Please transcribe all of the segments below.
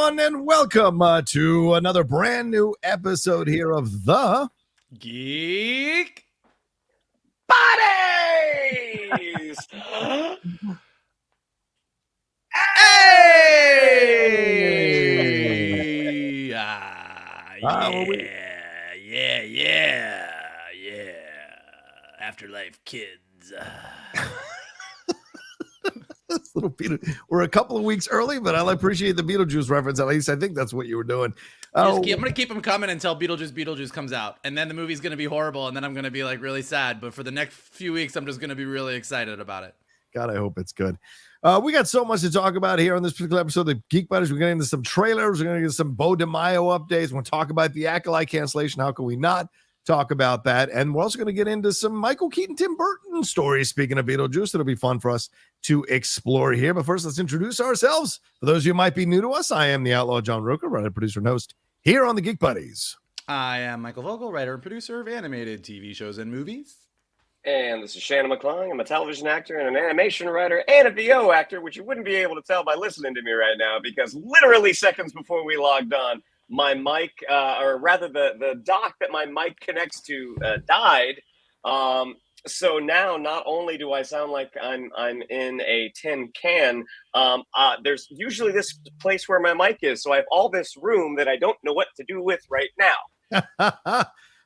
everyone, and welcome to another brand new episode here of the Geek Buddies! Hey! Yeah. Afterlife kids. little we're a couple of weeks early, but I appreciate the Beetlejuice reference. At least I think that's what you were doing. I'm gonna keep them coming until Beetlejuice comes out, and then the movie's gonna be horrible, and then I'm gonna be like really sad. But for the next few weeks, I'm just gonna be really excited about it. God, I hope it's good. We got so much to talk about here on this particular episode of Geek Buddies. We're getting into some trailers. We're going to get some Beau DeMayo updates. We're going to talk about the Acolyte Cancellation. How can we not talk about that? And we're also going to get into some Michael Keaton, Tim Burton stories. Speaking of Beetlejuice, it'll be fun for us to explore here. But first, let's introduce ourselves. For those of you who might be new to us, I am the Outlaw John Roker, writer, producer, and host here on the Geek Buddies. I am Michael Vogel, writer and producer of animated TV shows and movies. And this is Shannon McClung. I'm a television actor and an animation writer and a VO actor, which you wouldn't be able to tell by listening to me right now, because literally seconds before we logged on, my mic, or rather the dock that my mic connects to, died. So now not only do I sound like I'm in a tin can, there's usually this place where my mic is. So I have all this room that I don't know what to do with right now.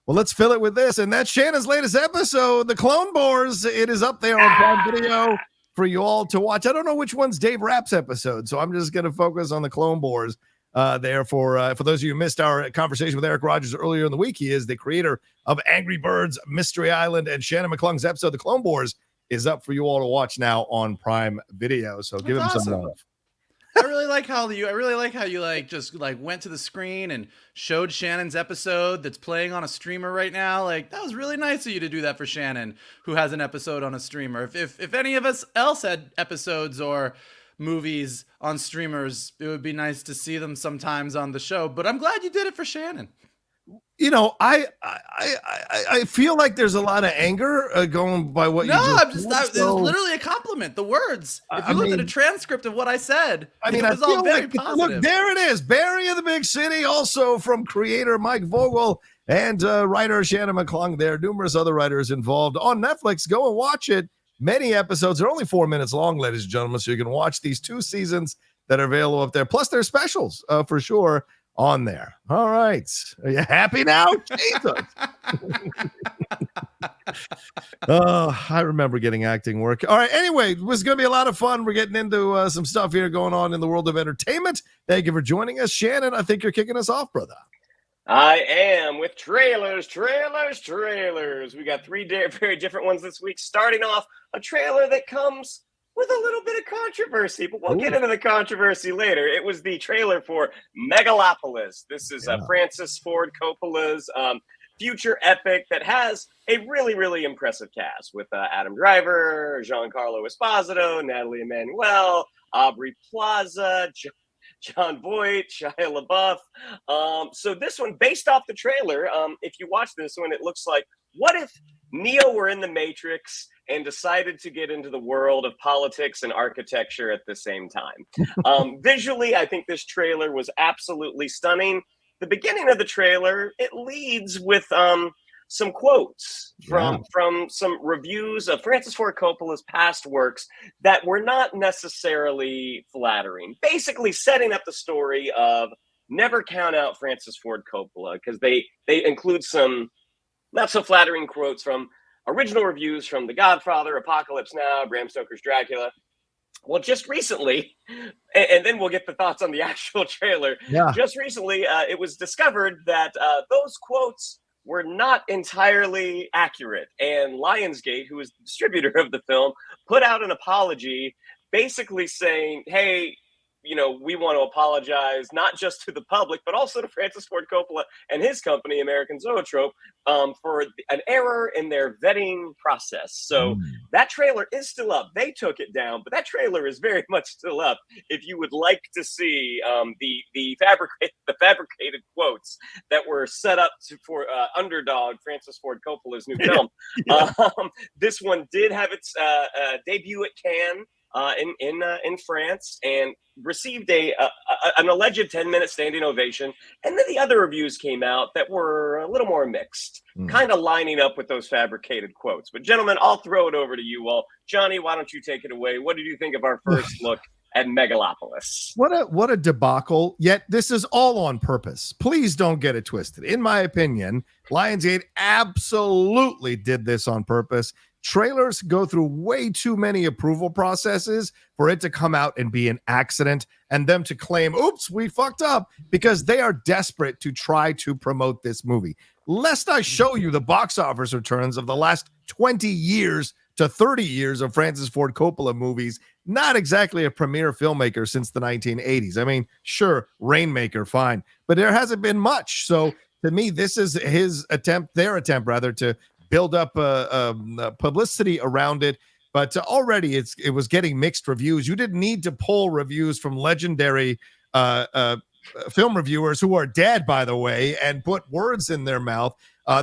Well, let's fill it with this. And that's Shannon's latest episode, The Clone Wars. It is up there on Prime Video for you all to watch. I don't know which one's Dave Rapp's episode, so I'm just going to focus on The Clone Wars there for those of you who missed our conversation with Eric Rogers earlier in the week. He is the creator of Angry Birds, Mystery Island, and Shannon McClung's episode, The Clone Wars, is up for you all to watch now on Prime Video. So give him some love. I really like how you just went to the screen and showed Shannon's episode that's playing on a streamer right now. Like, that was really nice of you to do that for Shannon, who has an episode on a streamer. If any of us else had episodes or movies on streamers, it would be nice to see them sometimes on the show. But I'm glad you did it for Shannon. You know, I feel like there's a lot of anger going by what you just said. It was literally a compliment. The words. If you looked at a transcript of what I said, it was all very positive. Look, there it is. Barry in the Big City, also from creator Mike Vogel and writer Shannon McClung. There are numerous other writers involved on Netflix. Go and watch it. Many episodes. They're only 4 minutes long, ladies and gentlemen, so you can watch these 2 seasons that are available up there. Plus, there's specials for sure on there. All right. Are you happy now? Jesus. I remember getting acting work. All right. Anyway, it was going to be a lot of fun. We're getting into some stuff here going on in the world of entertainment. Thank you for joining us. Shannon, I think you're kicking us off, brother. I am with trailers. We got 3 very different ones this week. Starting off, a trailer that comes with a little bit of controversy, but we'll get into the controversy later. It was the trailer for Megalopolis. This is Francis Ford Coppola's future epic that has a really, really impressive cast with Adam Driver, Giancarlo Esposito, Natalie Emmanuel, Aubrey Plaza, John Voight, Shia LaBeouf. So this one, based off the trailer, if you watch this one, it looks like, what if Neo were in the Matrix and decided to get into the world of politics and architecture at the same time? Visually, I think this trailer was absolutely stunning. The beginning of the trailer, it leads with some quotes from some reviews of Francis Ford Coppola's past works that were not necessarily flattering. Basically setting up the story of never count out Francis Ford Coppola, because they include some not so flattering quotes from original reviews from The Godfather, Apocalypse Now, Bram Stoker's Dracula. Well, just recently, and then we'll get the thoughts on the actual trailer. Yeah. Just recently, it was discovered that those quotes were not entirely accurate. And Lionsgate, who is the distributor of the film, put out an apology basically saying, hey, you know, we want to apologize not just to the public, but also to Francis Ford Coppola and his company, American Zoetrope, for an error in their vetting process. So that trailer is still up. They took it down, but that trailer is very much still up. If you would like to see the fabricated quotes that were set up for Underdog, Francis Ford Coppola's new film, this one did have its debut at Cannes. in France and received an alleged 10-minute standing ovation. And then the other reviews came out that were a little more mixed, kind of lining up with those fabricated quotes. But gentlemen, I'll throw it over to you all. Johnny, why don't you take it away? What did you think of our first look at Megalopolis? What a debacle. Yet this is all on purpose. Please don't get it twisted. In my opinion, Lionsgate absolutely did this on purpose. Trailers go through way too many approval processes for it to come out and be an accident and them to claim, oops, we fucked up, because they are desperate to try to promote this movie. Lest I show you the box office returns of the last 20 years to 30 years of Francis Ford Coppola movies. Not exactly a premier filmmaker since the 1980s. I mean, sure, Rainmaker, fine, but there hasn't been much. So to me, this is their attempt rather, to build up publicity around it. But already it was getting mixed reviews. You didn't need to pull reviews from legendary film reviewers who are dead, by the way, and put words in their mouth.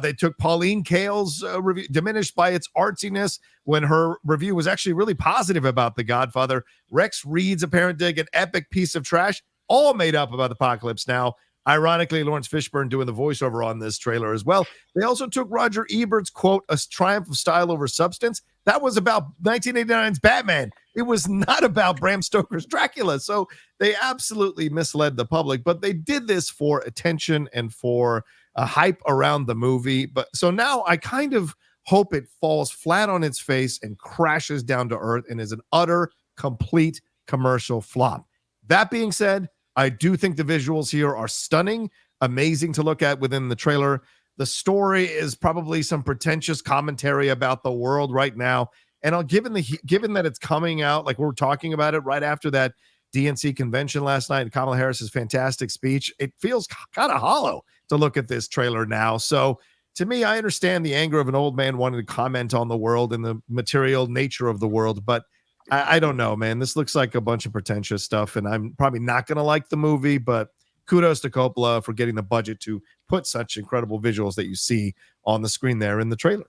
They took Pauline Kael's review, diminished by its artsiness, when her review was actually really positive about The Godfather. Rex Reed's apparent dig, an epic piece of trash, all made up about Apocalypse Now. Ironically, Lawrence Fishburne doing the voiceover on this trailer as well. They also took Roger Ebert's quote, "a triumph of style over substance." That was about 1989's Batman. It was not about Bram Stoker's Dracula. So they absolutely misled the public, but they did this for attention and for a hype around the movie. But so now I kind of hope it falls flat on its face and crashes down to earth and is an utter, complete commercial flop. That being said, I do think the visuals here are stunning, amazing to look at within the trailer. The story is probably some pretentious commentary about the world right now. And given that it's coming out, like we're talking about it right after that DNC convention last night and Kamala Harris's fantastic speech, it feels kind of hollow to look at this trailer now. So to me, I understand the anger of an old man wanting to comment on the world and the material nature of the world, but I don't know, man. This looks like a bunch of pretentious stuff, and I'm probably not going to like the movie, but kudos to Coppola for getting the budget to put such incredible visuals that you see on the screen there in the trailer.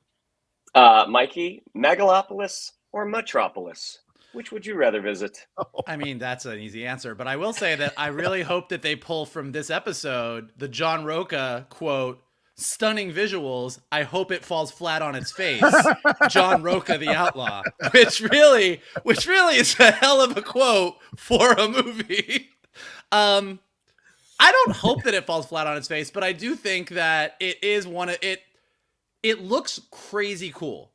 Mikey, Megalopolis or Metropolis? Which would you rather visit? I mean, that's an easy answer, but I will say that I really hope that they pull from this episode the John Roca quote, "Stunning visuals. I hope it falls flat on its face." John Roca, the outlaw, which really is a hell of a quote for a movie. I don't hope that it falls flat on its face, but I do think that it is it looks crazy cool.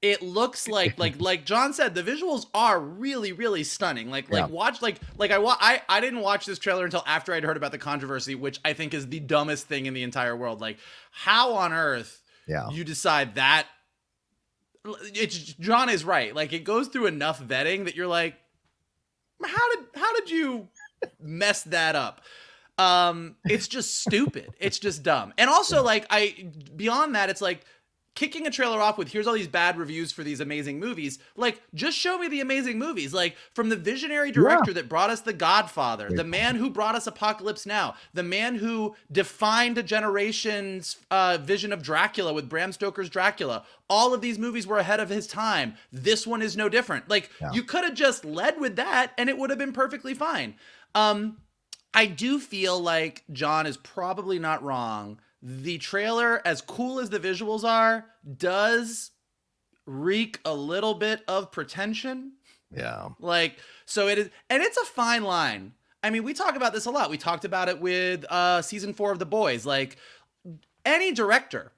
It looks like John said, the visuals are really, really stunning. I didn't watch this trailer until after I'd heard about the controversy, which I think is the dumbest thing in the entire world. Like, how on earth you decide that? John is right. Like, it goes through enough vetting that you're like, how did you mess that up? It's just stupid. It's just dumb. And also, beyond that, it's like, kicking a trailer off with, here's all these bad reviews for these amazing movies. Like, just show me the amazing movies. Like, from the visionary director that brought us The Godfather, the man who brought us Apocalypse Now, the man who defined a generation's vision of Dracula with Bram Stoker's Dracula. All of these movies were ahead of his time. This one is no different. You could have just led with that and it would have been perfectly fine. I do feel like John is probably not wrong. The trailer, as cool as the visuals are, does reek a little bit of pretension. Yeah. So it is, and it's a fine line. I mean, we talk about this a lot. We talked about it with season 4 of The Boys. Like, any director,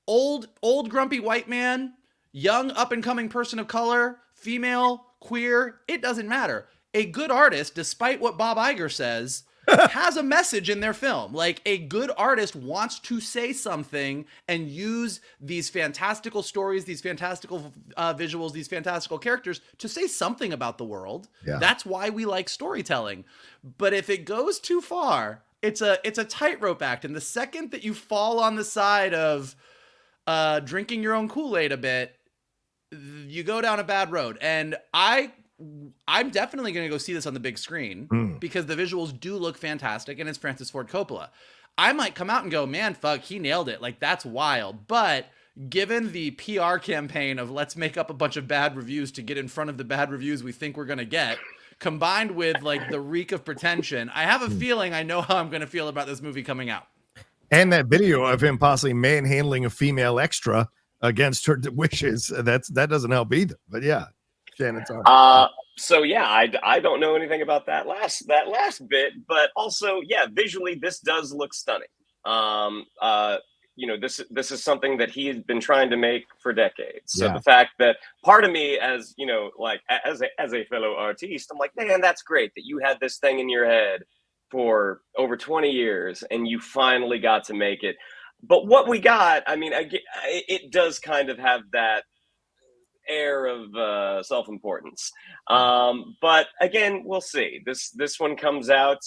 old grumpy white man, young up and coming person of color, female, queer, it doesn't matter. A good artist, despite what Bob Iger says, has a message in their film. Like, a good artist wants to say something and use these fantastical stories, these fantastical visuals, these fantastical characters to say something about the world. Yeah. That's why we like storytelling. But if it goes too far, it's a tightrope act. And the second that you fall on the side of drinking your own Kool-Aid a bit, you go down a bad road. And I'm definitely going to go see this on the big screen because the visuals do look fantastic and it's Francis Ford Coppola. I might come out and go, man, fuck, he nailed it. Like, that's wild. But given the PR campaign of let's make up a bunch of bad reviews to get in front of the bad reviews we think we're going to get, combined with like the reek of pretension, I have a feeling I know how I'm going to feel about this movie coming out. And that video of him possibly manhandling a female extra against her wishes, that doesn't help either. But yeah, Shannon, sorry. So yeah, I don't know anything about that last bit, but also yeah, visually this does look stunning. This is something that he has been trying to make for decades. So the fact that part of me, as you know, like as a fellow artiste, I'm like, man, that's great that you had this thing in your head for over 20 years and you finally got to make it. But what we got, I mean, it does kind of have that air of self-importance. But again, we'll see. This one comes out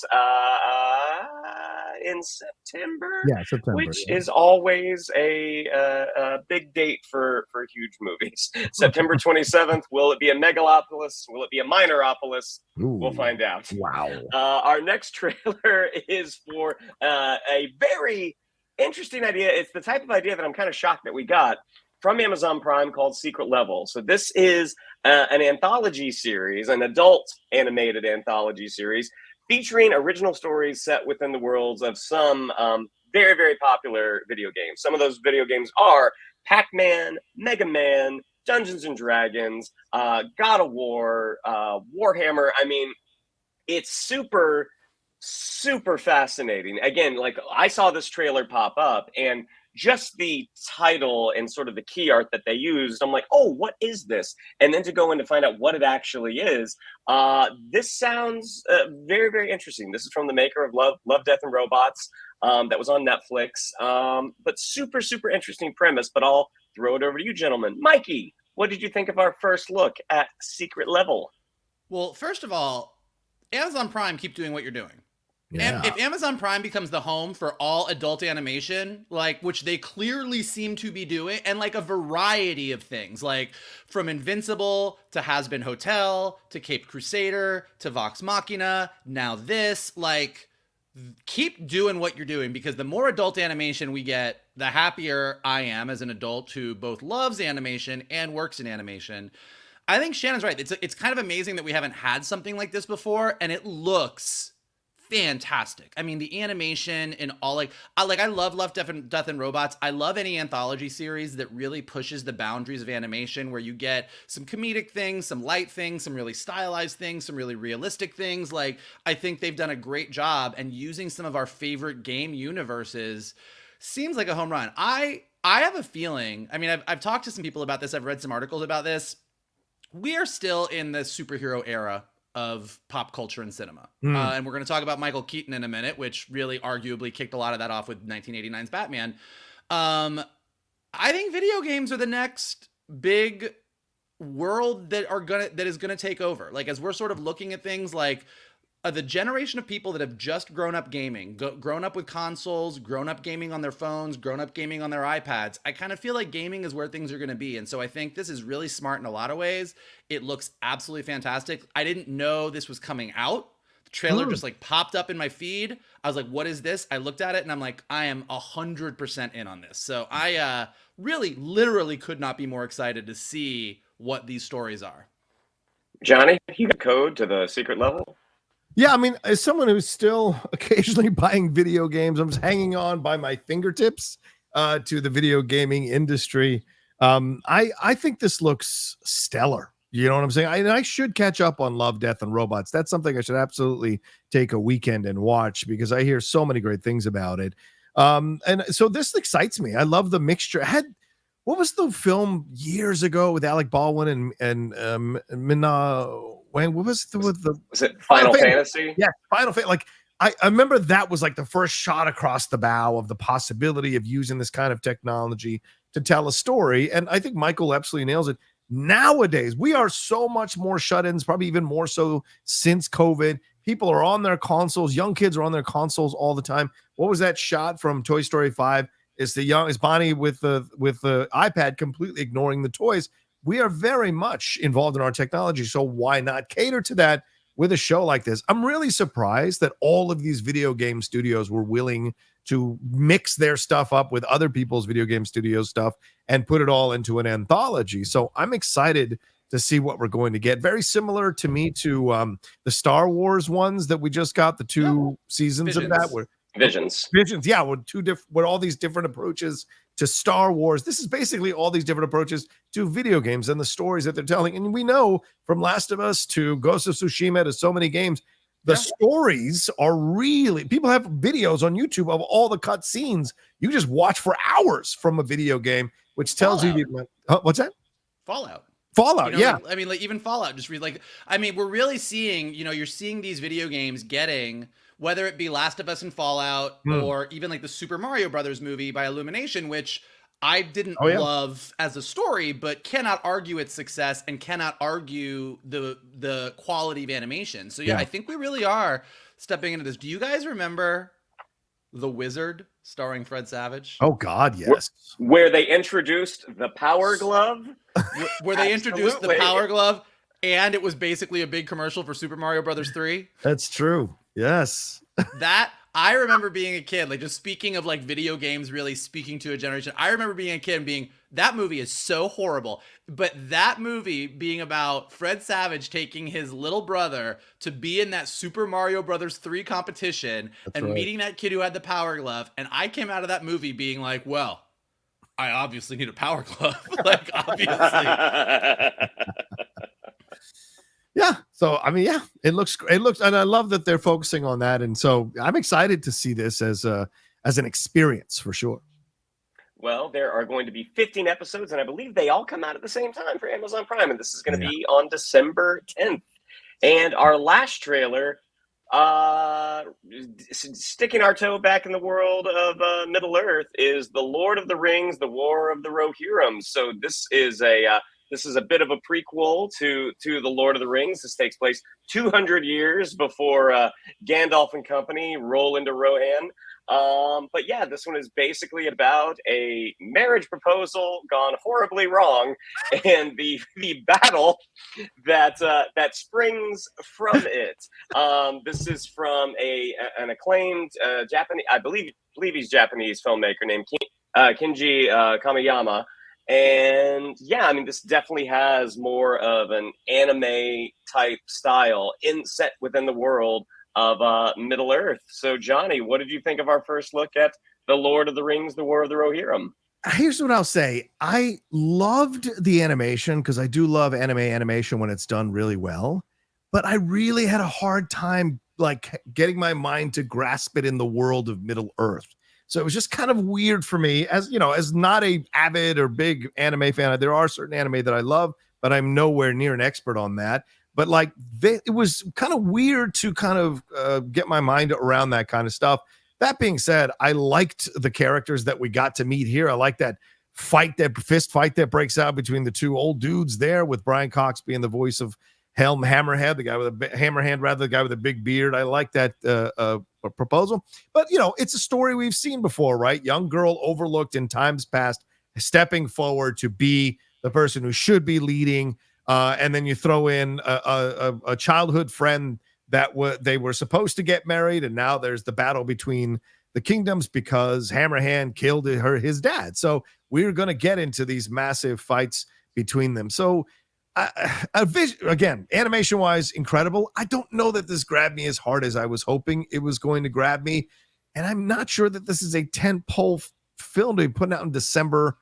in September, which is always a big date for huge movies. September 27th. Will it be a Megalopolis? Will it be a Minoropolis? We'll find out. Wow. Our next trailer is for a very interesting idea. It's the type of idea that I'm kind of shocked that we got from Amazon Prime called Secret Level. So this is an anthology series, an adult animated anthology series featuring original stories set within the worlds of some very, very popular video games. Some of those video games are Pac-Man, Mega Man, Dungeons and Dragons, God of War, Warhammer. I mean, it's super, super fascinating. Again, like I saw this trailer pop up and just the title and sort of the key art that they used, I'm like, oh, what is this? And then to go in to find out what it actually is, this sounds very, very interesting. This is from the maker of Love, Death, and Robots that was on Netflix. But super, super interesting premise, but I'll throw it over to you, gentlemen. Mikey, what did you think of our first look at Secret Level? Well, first of all, Amazon Prime, keep doing what you're doing. Yeah. If Amazon Prime becomes the home for all adult animation, like which they clearly seem to be doing, and like a variety of things, like from Invincible to Has Been Hotel to Caped Crusader to Vox Machina, now this, like keep doing what you're doing, because the more adult animation we get, the happier I am as an adult who both loves animation and works in animation. I think Shannon's right. It's kind of amazing that we haven't had something like this before, and it looks fantastic. I mean, the animation and all, I love Death and Robots. I love any anthology series that really pushes the boundaries of animation, where you get some comedic things, some light things, some really stylized things, some really realistic things. Like, I think they've done a great job, and using some of our favorite game universes seems like a home run. I have a feeling, I mean, I've talked to some people about this. I've read some articles about this. We are still in the superhero era of pop culture and cinema. And we're going to talk about Michael Keaton in a minute, which really arguably kicked a lot of that off with 1989's Batman. I think video games are the next big world that is going to take over. Like, as we're sort of looking at things like the generation of people that have just grown up gaming, grown up with consoles, grown up gaming on their phones, grown up gaming on their iPads, I kind of feel like gaming is where things are going to be. And so I think this is really smart in a lot of ways. It looks absolutely fantastic. I didn't know this was coming out. The trailer just like popped up in my feed. I was like, what is this? I looked at it and I'm like, I am 100% in on this. So I really literally could not be more excited to see what these stories are. Johnny, you got code to the Secret Level? Yeah, I mean, as someone who's still occasionally buying video games, I'm just hanging on by my fingertips to the video gaming industry. I think this looks stellar. You know what I'm saying? I should catch up on Love, Death, and Robots. That's something I should absolutely take a weekend and watch, because I hear so many great things about it. And so this excites me. I love the mixture. What was the film years ago with Alec Baldwin and Minna? What was it Final Fantasy? Yeah, Final Fantasy. Like I remember that was like the first shot across the bow of the possibility of using this kind of technology to tell a story. And I think Michael absolutely nails it. Nowadays, we are so much more shut-ins, probably even more so since COVID. People are on their consoles. Young kids are on their consoles all the time. What was that shot from Toy Story 5? Is Bonnie with the iPad completely ignoring the toys? We are very much involved in our technology, so why not cater to that with a show like this? I'm really surprised that all of these video game studios were willing to mix their stuff up with other people's video game studio stuff and put it all into an anthology. So I'm excited to see what we're going to get. Very similar to me to the Star Wars ones that we just got, the two seasons Visions. of that. Were Visions. Yeah, with all these different approaches to Star Wars. This is basically all these different approaches to video games and the stories that they're telling. And we know from Last of Us to Ghost of Tsushima to so many games, the stories are really, people have videos on YouTube of all the cut scenes. You just watch for hours from a video game, which tells you, what's that? Fallout, yeah. like even Fallout, just we're really seeing, you're seeing these video games getting, whether it be Last of Us and Fallout or even like the Super Mario Brothers movie by Illumination, which I didn't love as a story, but cannot argue its success and cannot argue the quality of animation. So I think we really are stepping into this. Do you guys remember The Wizard starring Fred Savage? Oh God, yes. Where they introduced the Power Glove? Where they introduced the Power Glove, and it was basically a big commercial for Super Mario Brothers 3. That's true. Yes. That I remember being a kid, like just speaking of like video games really speaking to a generation. I remember being a kid and being, that movie is so horrible. But that movie being about Fred Savage taking his little brother to be in that Super Mario Brothers 3 competition meeting that kid who had the Power Glove. And I came out of that movie being like, well, I obviously need a Power Glove. Like, obviously. Yeah. So, it looks, and I love that they're focusing on that. And so I'm excited to see this as an experience for sure. Well, there are going to be 15 episodes, and I believe they all come out at the same time for Amazon Prime, and this is going to be on December 10th. And our last trailer, sticking our toe back in the world of Middle-earth, is The Lord of the Rings, The War of the Rohirrim. So this is a bit of a prequel to The Lord of the Rings. This takes place 200 years before Gandalf and company roll into Rohan. But yeah, this one is basically about a marriage proposal gone horribly wrong, and the battle that springs from it. This is from an acclaimed Japanese, I believe he's Japanese filmmaker named Kinji Kamiyama. And yeah, this definitely has more of an anime type style set within the world of Middle Earth. So Johnny, what did you think of our first look at The Lord of the Rings, The War of the Rohirrim? Here's what I'll say. I loved the animation because I do love animation when it's done really well, but I really had a hard time like getting my mind to grasp it in the world of Middle Earth. So it was just kind of weird for me as not a avid or big anime fan. There are certain anime that I love, but I'm nowhere near an expert on that. But like it was kind of weird to kind of get my mind around that kind of stuff. That being said, I liked the characters that we got to meet here. I like that fist fight that breaks out between the two old dudes there, with Brian Cox being the voice of Helm Hammerhead, the guy with a hammerhand, rather the guy with a big beard. I like that proposal. But it's a story we've seen before, right? Young girl overlooked in times past, stepping forward to be the person who should be leading. And then you throw in a childhood friend that they were supposed to get married, and now there's the battle between the kingdoms because Hammerhand killed his dad. So we're going to get into these massive fights between them. So again, animation-wise, incredible. I don't know that this grabbed me as hard as I was hoping it was going to grab me, and I'm not sure that this is a tentpole film to be putting out in December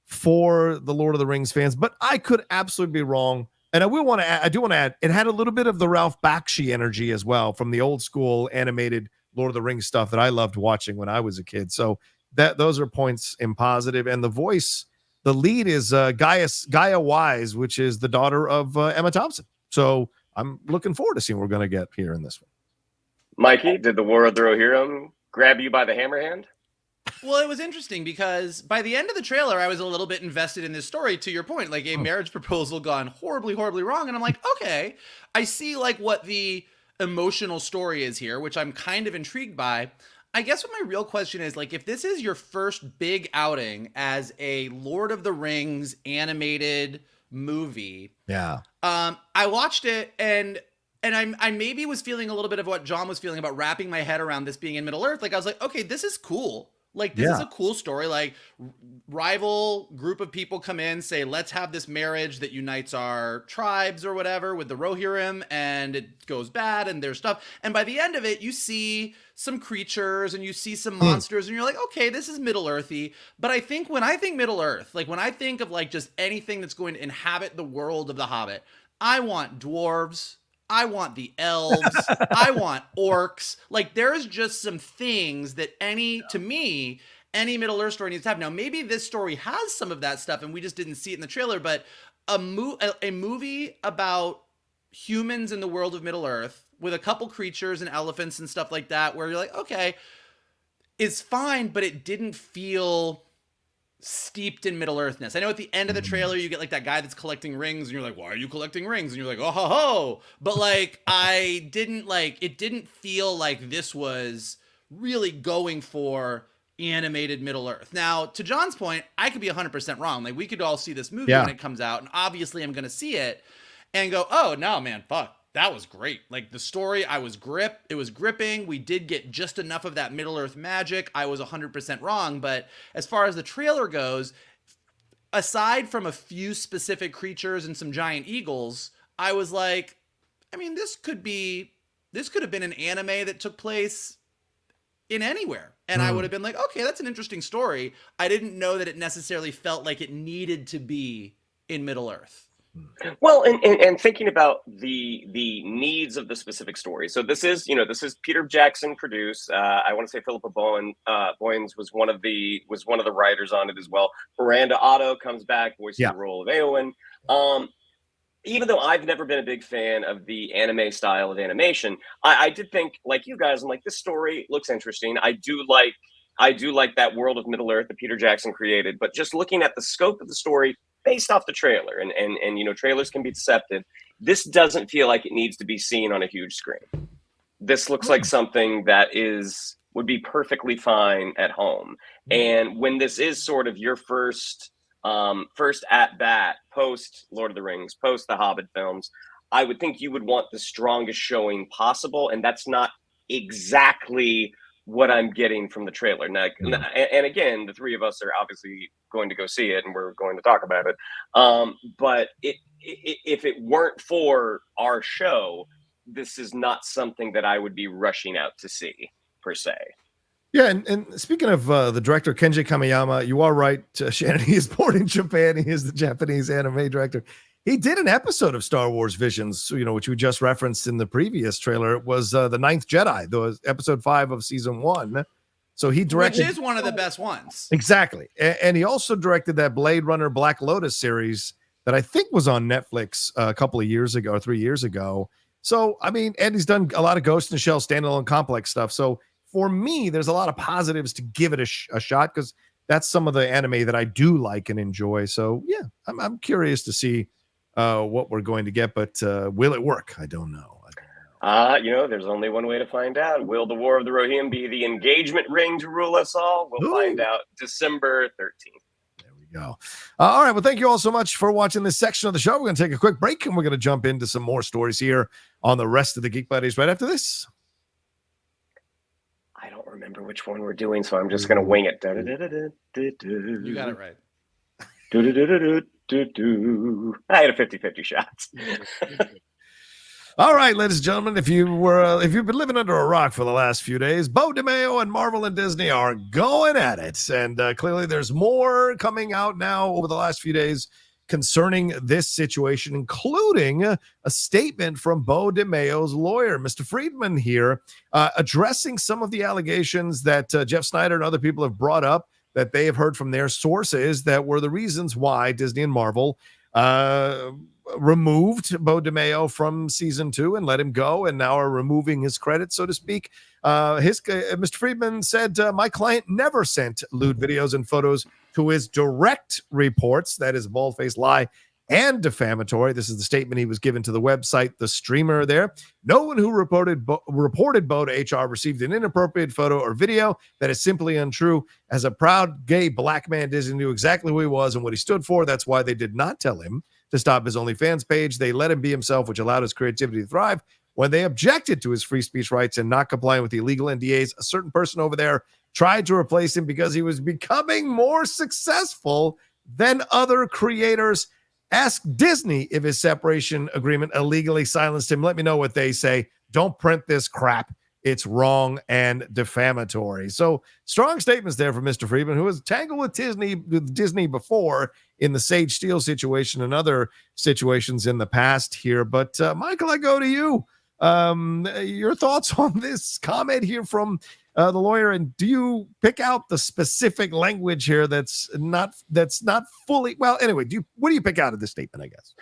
for the Lord of the Rings fans, but I could absolutely be wrong. And I do want to add, it had a little bit of the Ralph Bakshi energy as well from the old school animated Lord of the Rings stuff that I loved watching when I was a kid. So those are points in positive. And the voice, the lead is Gaia Wise, which is the daughter of Emma Thompson. So I'm looking forward to seeing what we're going to get here in this one. Mikey, did the War of the Rohirrim grab you by the hammer hand? Well, it was interesting because by the end of the trailer, I was a little bit invested in this story, to your point, like a marriage proposal gone horribly, horribly wrong. And I'm like, okay, I see like what the emotional story is here, which I'm kind of intrigued by. I guess what my real question is, like, if this is your first big outing as a Lord of the Rings animated movie, yeah, I watched it and I maybe was feeling a little bit of what John was feeling about wrapping my head around this being in Middle Earth. Like I was like, okay, this is cool. Like this is a cool story. Like rival group of people come in, say, let's have this marriage that unites our tribes or whatever with the Rohirrim, and it goes bad and there's stuff. And by the end of it, you see some creatures and you see some monsters and you're like, okay, this is Middle Earthy. But I think when I think Middle Earth, like when I think of like just anything that's going to inhabit the world of The Hobbit, I want dwarves. I want the elves. I want orcs. Like there's just some things that to me, any Middle Earth story needs to have. Now, maybe this story has some of that stuff and we just didn't see it in the trailer, but a movie about humans in the world of Middle Earth with a couple creatures and elephants and stuff like that, where you're like, okay, is fine, but it didn't feel steeped in Middle Earthness. I know at the end of the trailer you get like that guy that's collecting rings and you're like, why are you collecting rings? And you're like, oh ho ho. But like it didn't feel like this was really going for animated Middle Earth. Now, to John's point, I could be 100% wrong. Like we could all see this movie when it comes out, and obviously I'm gonna see it and go, oh no, man, fuck. That was great. Like the story, it was gripping. We did get just enough of that Middle Earth magic. I was 100% wrong. But as far as the trailer goes, aside from a few specific creatures and some giant eagles, I was like, I mean, this could have been an anime that took place in anywhere. And I would have been like, okay, that's an interesting story. I didn't know that it necessarily felt like it needed to be in Middle Earth. Well, and thinking about the needs of the specific story. So this is Peter Jackson produced. I want to say Philippa Boyens was one of the writers on it as well. Miranda Otto comes back, voices the role of Eowyn. Even though I've never been a big fan of the anime style of animation, I did think, like you guys, I'm like, this story looks interesting. I do like that world of Middle Earth that Peter Jackson created, but just looking at the scope of the story based off the trailer, and trailers can be deceptive. This doesn't feel like it needs to be seen on a huge screen. This looks like something that would be perfectly fine at home. And when this is sort of your first at bat post Lord of the Rings, post the Hobbit films, I would think you would want the strongest showing possible, and that's not exactly what I'm getting from the trailer. Now, and again, the three of us are obviously going to go see it and we're going to talk about it. But if it weren't for our show, this is not something that I would be rushing out to see per se. Yeah, and speaking of the director, Kenji Kamiyama, you are right. Shannon, he is born in Japan. He is the Japanese anime director. He did an episode of Star Wars Visions, which we just referenced in the previous trailer. It was The Ninth Jedi, the episode 5 of season 1. So he directed, which is one of the best ones. Exactly. And he also directed that Blade Runner Black Lotus series that I think was on Netflix a couple of years ago or 3 years ago. So, I mean, and he's done a lot of Ghost in the Shell standalone complex stuff. So for me, there's a lot of positives to give it a shot, because that's some of the anime that I do like and enjoy. So yeah, I'm curious to see what we're going to get, but will it work? I don't know. There's only one way to find out. Will the War of the Rohirrim be the engagement ring to rule us all? We'll find out December 13th. There we go. All right. Well, thank you all so much for watching this section of the show. We're going to take a quick break, and we're going to jump into some more stories here on the rest of the Geek Buddies right after this. I don't remember which one we're doing, so I'm just going to wing it. You got it right. I had a 50-50 shot. All right, ladies and gentlemen, if you've been living under a rock for the last few days, Beau DeMayo and Marvel and Disney are going at it, and clearly there's more coming out now over the last few days concerning this situation, including a statement from Beau DeMayo's lawyer, Mr. Friedman, here, addressing some of the allegations that Jeff Snyder and other people have brought up, that they have heard from their sources that were the reasons why Disney and Marvel removed Beau DeMayo from season 2 and let him go, and now are removing his credit, so to speak. Mr. Friedman said, my client never sent lewd videos and photos to his direct reports. That is a bald-faced lie and defamatory. This is the statement he was given to the website, The Streamer there. No one who reported Beau to HR received an inappropriate photo or video. That is simply untrue. As a proud gay black man, Disney knew exactly who he was and what he stood for. That's why they did not tell him to stop his OnlyFans page. They let him be himself, which allowed his creativity to thrive. when they objected to his free speech rights and not complying with the illegal NDAs. A certain person over there tried to replace him because he was becoming more successful than other creators. Ask Disney if his separation agreement illegally silenced him. Let me know what they say. Don't print this crap. It's wrong and defamatory. So strong statements there from Mr. Friedman, who was tangled with Disney before in the Sage Steele situation and other situations in the past here. But Michael, I go to you. Your thoughts on this comment here from the lawyer, and do you pick out the specific language here that's not fully well? Anyway, what do you pick out of this statement? I guess.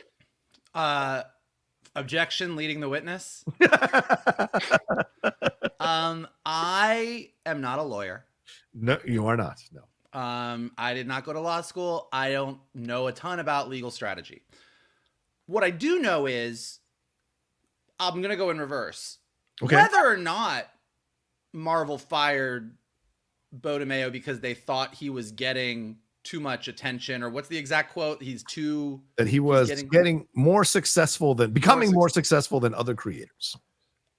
Objection, leading the witness. I am not a lawyer. No, you are not. No. I did not go to law school. I don't know a ton about legal strategy. What I do know is I'm going to go in reverse. Okay. Whether or not Marvel fired Beau DeMayo because they thought he was getting too much attention, or what's the exact quote? He was getting more successful than more successful than other creators.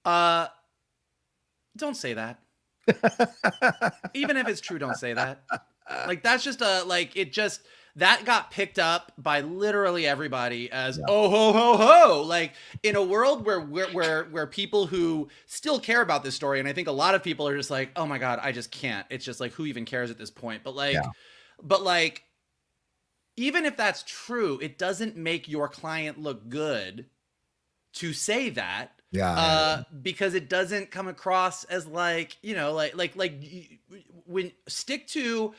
Don't say that. Even if it's true, don't say that. Like, that's just that got picked up by literally everybody as oh ho ho ho. Like, in a world where people who still care about this story, and I think a lot of people are just like, oh my God, I just can't. It's just like, who even cares at this point? But even if that's true, it doesn't make your client look good to say that. Because it doesn't come across as when stick to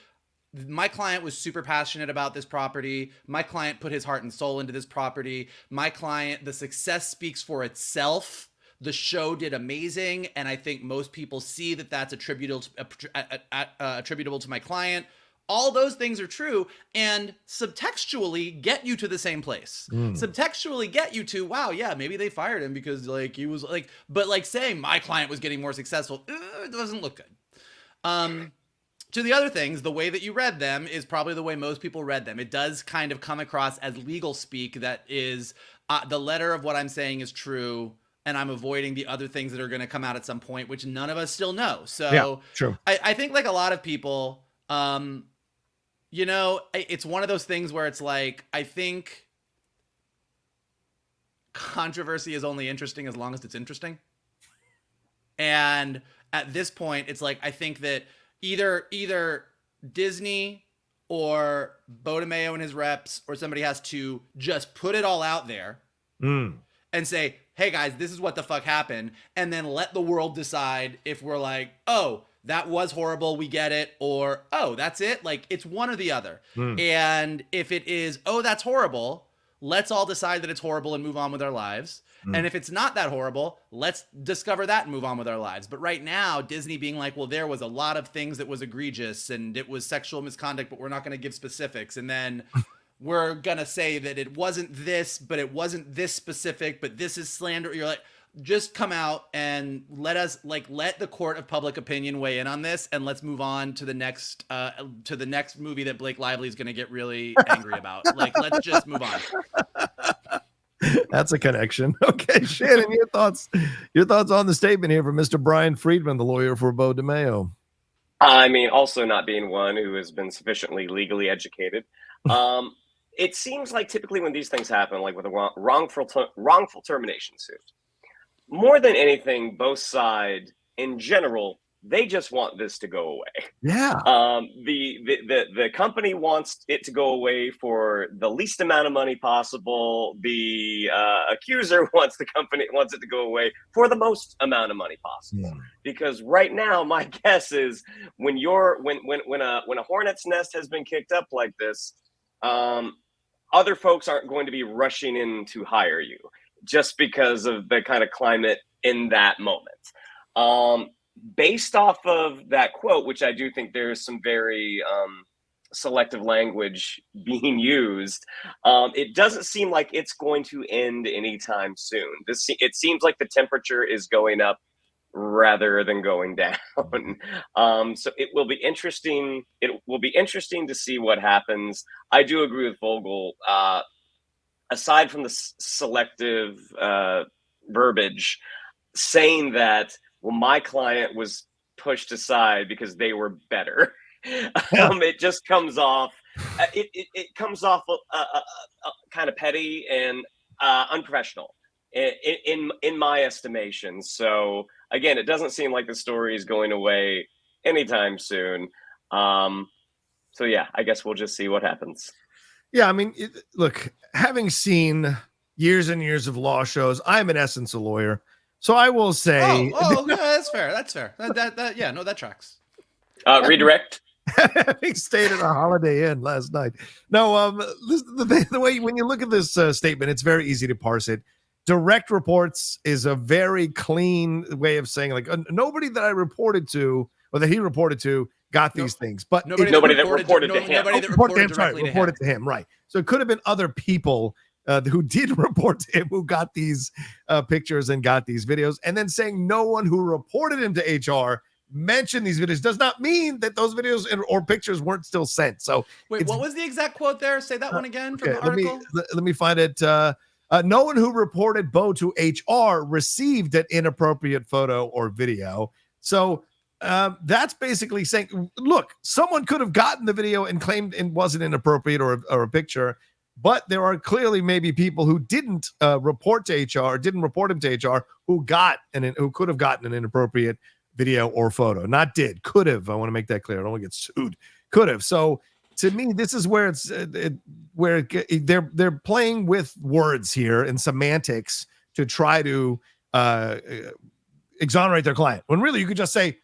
my client was super passionate about this property. My client put his heart and soul into this property. The success speaks for itself. The show did amazing. And I think most people see that that's attributable to my client. All those things are true and subtextually get you to the same place. Subtextually get you to, wow, yeah, maybe they fired him because he was but saying my client was getting more successful, it doesn't look good. To the other things, the way that you read them is probably the way most people read them. It does kind of come across as legal speak that is the letter of what I'm saying is true, and I'm avoiding the other things that are going to come out at some point, which none of us still know. So yeah, true. I think like a lot of people, it's one of those things where it's like, I think controversy is only interesting as long as it's interesting. And at this point, it's like, I think that either Disney or Beau DeMayo and his reps or somebody has to just put it all out there and say, hey guys, this is what the fuck happened. And then let the world decide if we're like, oh, that was horrible, we get it, or, oh, that's it? Like, it's one or the other. And if it is, oh, that's horrible, let's all decide that it's horrible and move on with our lives. And if it's not that horrible, let's discover that and move on with our lives. But right now, Disney being like, well, there was a lot of things that was egregious and it was sexual misconduct, but we're not going to give specifics. And then we're going to say that it wasn't this, but it wasn't this specific, but this is slander. You're like, just come out and let the court of public opinion weigh in on this, and let's move on to the next movie that Blake Lively is going to get really angry about. Let's just move on. That's a connection. Okay, Shannon, your thoughts on the statement here from Mr. Brian Friedman, the lawyer for Beau DeMayo. I mean, also not being one who has been sufficiently legally educated, it seems like typically when these things happen, like with a wrongful termination suit, more than anything, both sides in general, they just want this to go away. Yeah. The company wants it to go away for the least amount of money possible. The accuser wants it to go away for the most amount of money possible. Yeah. Because right now, my guess is when a hornet's nest has been kicked up like this, other folks aren't going to be rushing in to hire you, just because of the kind of climate in that moment. Based off of that quote, which I do think there's some very selective language being used, it doesn't seem like it's going to end anytime soon. It seems like the temperature is going up rather than going down. So it will be interesting. It will be interesting to see what happens. I do agree with Vogel. Aside from the selective verbiage, saying that, well, my client was pushed aside because they were better. It just comes off. It comes off kind of petty and unprofessional in my estimation. So again, it doesn't seem like the story is going away anytime soon. So yeah, I guess we'll just see what happens. Yeah, I mean, look, having seen years and years of law shows, I'm in essence a lawyer. So I will say, yeah, that's fair. That's fair. Yeah, no, that tracks. Redirect. having stayed at a Holiday Inn last night. No, the way when you look at this statement, it's very easy to parse it. Direct reports is a very clean way of saying, like, nobody that I reported to or that he reported to got these things, but nobody that reported to him. Nobody that reported reported to him, right? So it could have been other people who did report to him who got these pictures and got these videos, and then saying no one who reported him to HR mentioned these videos does not mean that those videos or pictures weren't still sent. So wait, what was the exact quote there? Say that one again from the article. Let me find it. No one who reported Beau to HR received an inappropriate photo or video. So that's basically saying, look, someone could have gotten the video and claimed it wasn't inappropriate or a picture, but there are clearly maybe people who didn't report to HR, didn't report him to HR, who could have gotten an inappropriate video or photo. Not did, could have. I want to make that clear. I don't want to get sued. Could have. So to me, this is where they're playing with words here and semantics to try to exonerate their client. When really you could just say,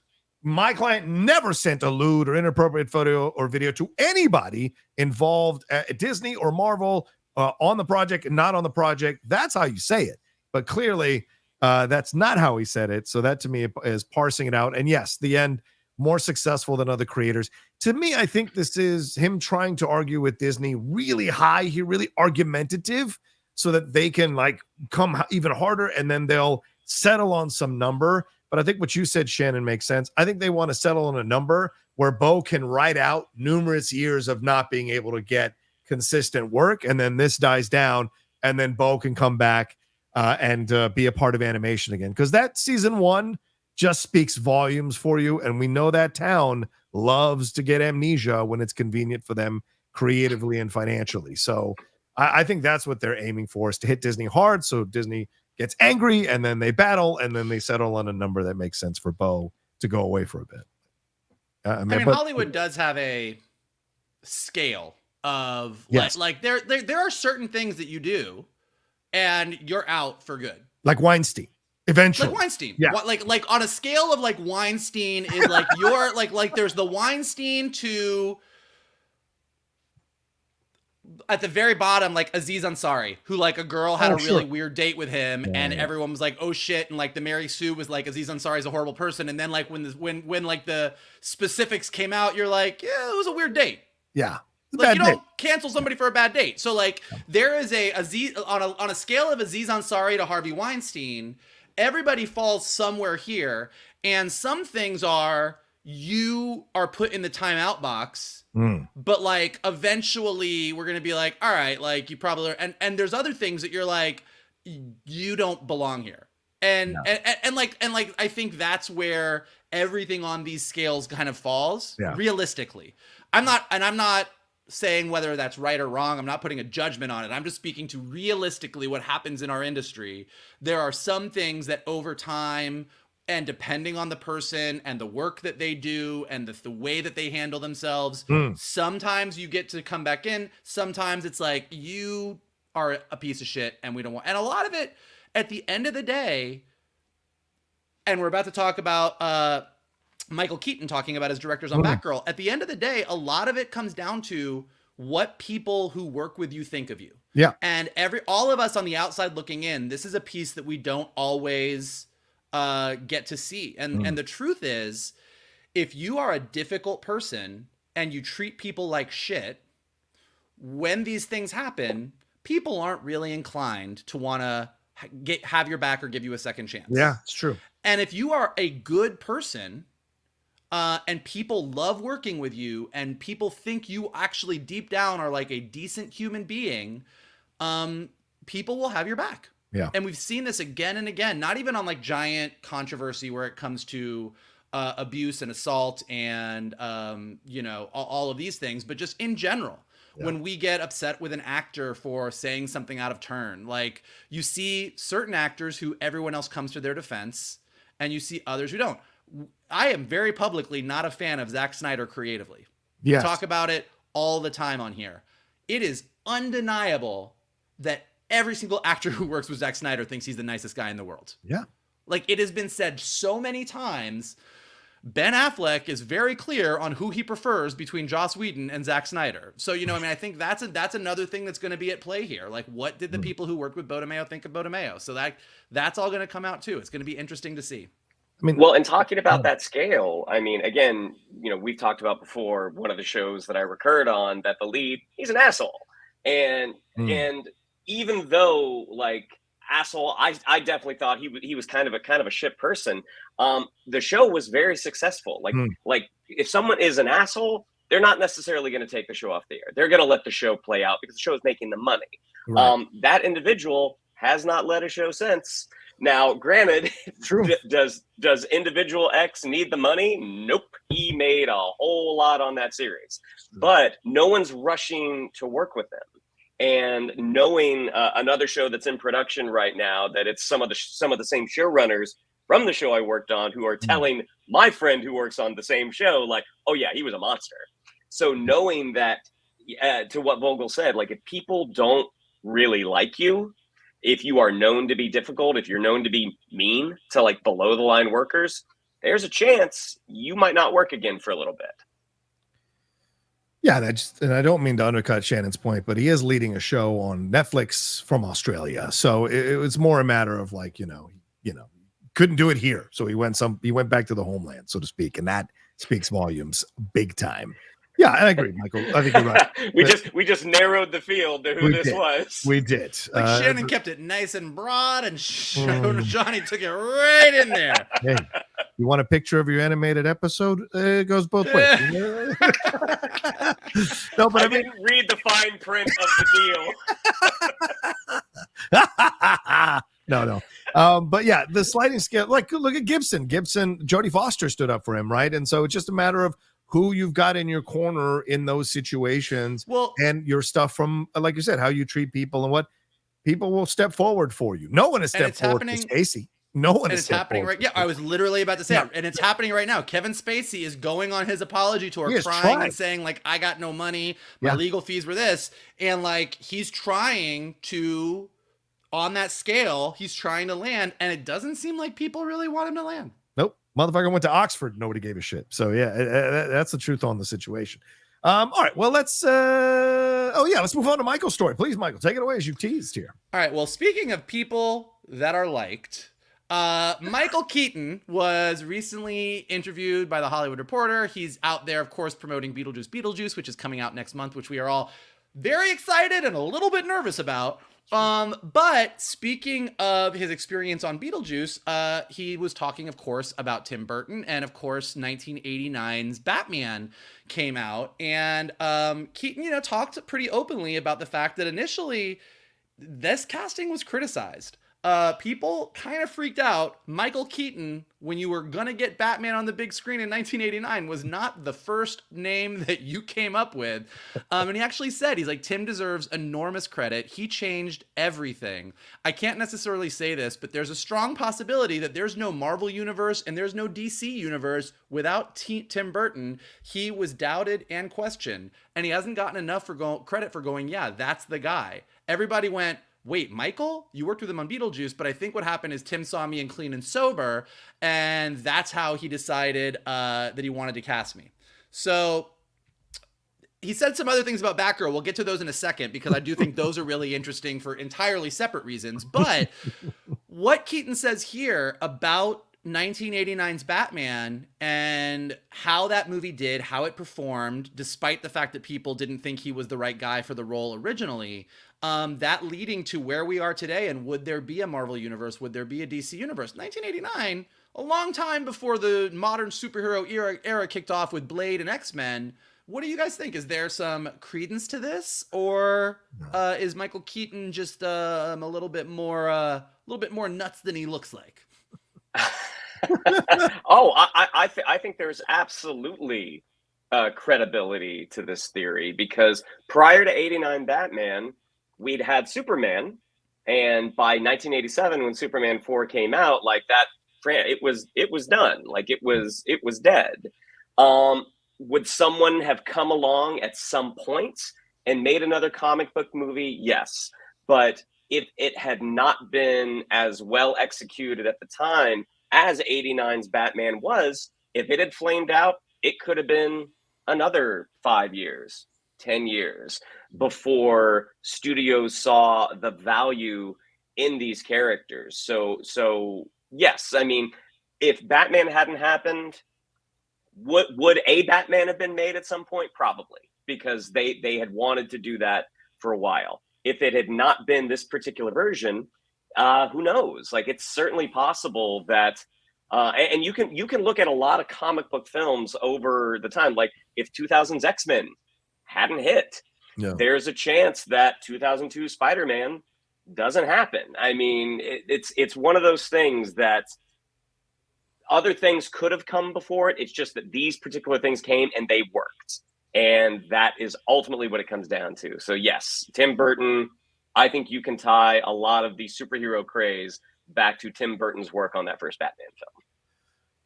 my client never sent a lewd or inappropriate photo or video to anybody involved at Disney or Marvel on the project and not on the project. That's how you say it. But clearly, that's not how he said it. So that to me is parsing it out. And yes, the end, more successful than other creators. To me, I think this is him trying to argue with Disney really high here, really argumentative, so that they can like come even harder and then they'll settle on some number. But I think what you said, Shannon, makes sense. I think they want to settle on a number where Beau can write out numerous years of not being able to get consistent work. And then this dies down and then Beau can come back and be a part of animation again. Because that season 1 just speaks volumes for you. And we know that town loves to get amnesia when it's convenient for them creatively and financially. So I think that's what they're aiming for, is to hit Disney hard. So Disney gets angry and then they battle and then they settle on a number that makes sense for Beau to go away for a bit. I mean, Hollywood does have a scale of like there are certain things that you do and you're out for good. Like Weinstein. Eventually. Like Weinstein. Yeah. Like on a scale of like Weinstein is like you're like there's the Weinstein to at the very bottom, like Aziz Ansari, who like a girl had a really weird date with him, and everyone was like, "Oh shit!" And like the Mary Sue was like, "Aziz Ansari is a horrible person." And then like when like the specifics came out, you're like, "Yeah, it was a weird date." Yeah, like you don't cancel somebody for a bad date. So like there is a Aziz on a scale of Aziz Ansari to Harvey Weinstein, everybody falls somewhere here, and some things are you are put in the timeout box. But like eventually we're gonna be like, all right, like you probably are, and there's other things that you're like, you don't belong here, and like I think that's where everything on these scales kind of falls. Realistically, I'm not saying whether that's right or wrong. I'm not putting a judgment on it. I'm just speaking to realistically what happens in our industry. There are some things that over time, and depending on the person and the work that they do and the way that they handle themselves, sometimes you get to come back in. Sometimes it's like, you are a piece of shit and we don't want, and a lot of it at the end of the day, and we're about to talk about Michael Keaton talking about his directors on Batgirl. At the end of the day, a lot of it comes down to what people who work with you think of you. Yeah. And all of us on the outside looking in, this is a piece that we don't always get to see. And the truth is, if you are a difficult person and you treat people like shit, when these things happen, people aren't really inclined to want to have your back or give you a second chance. Yeah, it's true. And if you are a good person and people love working with you and people think you actually deep down are like a decent human being, people will have your back. Yeah. And we've seen this again and again, not even on like giant controversy where it comes to abuse and assault and, you know, all of these things, but just in general. Yeah. When we get upset with an actor for saying something out of turn, like you see certain actors who everyone else comes to their defense, and you see others who don't. I am very publicly not a fan of Zack Snyder creatively. Yes. Talk about it all the time on here. It is undeniable that every single actor who works with Zack Snyder thinks he's the nicest guy in the world. Yeah. Like it has been said so many times. Ben Affleck is very clear on who he prefers between Joss Whedon and Zack Snyder. So, you know, I mean, I think that's another thing that's going to be at play here. Like, what did the people who worked with Beau DeMayo think of Beau DeMayo? So that's all going to come out too. It's going to be interesting to see. I mean, well, and talking about that scale, I mean, again, you know, we've talked about before one of the shows that I recurred on that the lead, he's an asshole. And even though like asshole, I definitely thought he was kind of a shit person. The show was very successful. Like if someone is an asshole, they're not necessarily going to take the show off the air. They're going to let the show play out because the show is making the money. Right. That individual has not led a show since. Now, granted, true. Does individual X need the money? Nope. He made a whole lot on that series, but no one's rushing to work with them. And knowing another show that's in production right now, that it's some of the same showrunners from the show I worked on who are telling my friend who works on the same show, like, oh yeah, he was a monster. So knowing that, to what Vogel said, like if people don't really like you, if you are known to be difficult, if you're known to be mean to like below the line workers, there's a chance you might not work again for a little bit. Yeah, and I don't mean to undercut Shannon's point, but he is leading a show on Netflix from Australia. So it was more a matter of like, you know, couldn't do it here. So he went back to the homeland, so to speak. And that speaks volumes big time. Yeah, I agree, Michael. I think you're right. we just narrowed the field to who this was. We did. Like Shannon kept it nice and broad, and Johnny took it right in there. Hey, you want a picture of your animated episode? It goes both ways. No, but I didn't read the fine print of the deal. No. But yeah, the sliding scale. Like, look at Gibson. Jodie Foster stood up for him, right? And so it's just a matter of who you've got in your corner in those situations, and your stuff from, like you said, how you treat people and what people will step forward for you. No one has stepped forward for Spacey. No one is happening right. Yeah, I was literally about to say it, and it's happening right now. Kevin Spacey is going on his apology tour, crying and saying like, "I got no money. My legal fees were this," and like he's trying to, on that scale, he's trying to land, and it doesn't seem like people really want him to land. Nope. Motherfucker went to Oxford. Nobody gave a shit. So yeah, that's the truth on the situation. All right. Well, let's move on to Michael's story. Please, Michael, take it away as you teased here. All right. Well, speaking of people that are liked, Michael Keaton was recently interviewed by The Hollywood Reporter. He's out there, of course, promoting Beetlejuice, which is coming out next month, which we are all very excited and a little bit nervous about. But speaking of his experience on Beetlejuice, he was talking, of course, about Tim Burton, and of course, 1989's Batman came out, and Keaton, talked pretty openly about the fact that initially this casting was criticized. People kind of freaked out. Michael Keaton, when you were gonna get Batman on the big screen in 1989, was not the first name that you came up with. And he actually said, he's like, Tim deserves enormous credit. He changed everything. I can't necessarily say this, but there's a strong possibility that there's no Marvel universe and there's no DC universe without Tim Burton. He was doubted and questioned, and he hasn't gotten enough credit for going, yeah, that's the guy. Everybody went, wait, Michael? You worked with him on Beetlejuice, but I think what happened is Tim saw me in Clean and Sober, and that's how he decided that he wanted to cast me. So he said some other things about Batgirl. We'll get to those in a second, because I do think those are really interesting for entirely separate reasons. But what Keaton says here about 1989's Batman and how that movie did, how it performed, despite the fact that people didn't think he was the right guy for the role originally, that leading to where we are today, and would there be a Marvel universe? Would there be a DC universe? 1989, a long time before the modern superhero era kicked off with Blade and X-Men, What do you guys think? Is there some credence to this, or is Michael Keaton just a little bit more nuts than he looks like? I think there's absolutely credibility to this theory, because prior to '89 Batman, we'd had Superman, and by 1987, when Superman 4 came out, like that, it was done. Like it was dead. Would someone have come along at some point and made another comic book movie? Yes, but if it had not been as well executed at the time as '89's Batman was, if it had flamed out, it could have been another 5 years, 10 years before studios saw the value in these characters. So yes, I mean, if Batman hadn't happened, would a Batman have been made at some point? Probably, because they had wanted to do that for a while. If it had not been this particular version, who knows? Like, it's certainly possible that, and you can look at a lot of comic book films over the time. Like, if 2000's X-Men hadn't hit, there's a chance that 2002 Spider-Man doesn't happen. I mean, it's one of those things that other things could have come before it. It's just that these particular things came and they worked. And that is ultimately what it comes down to. So yes, Tim Burton, I think you can tie a lot of the superhero craze back to Tim Burton's work on that first Batman film.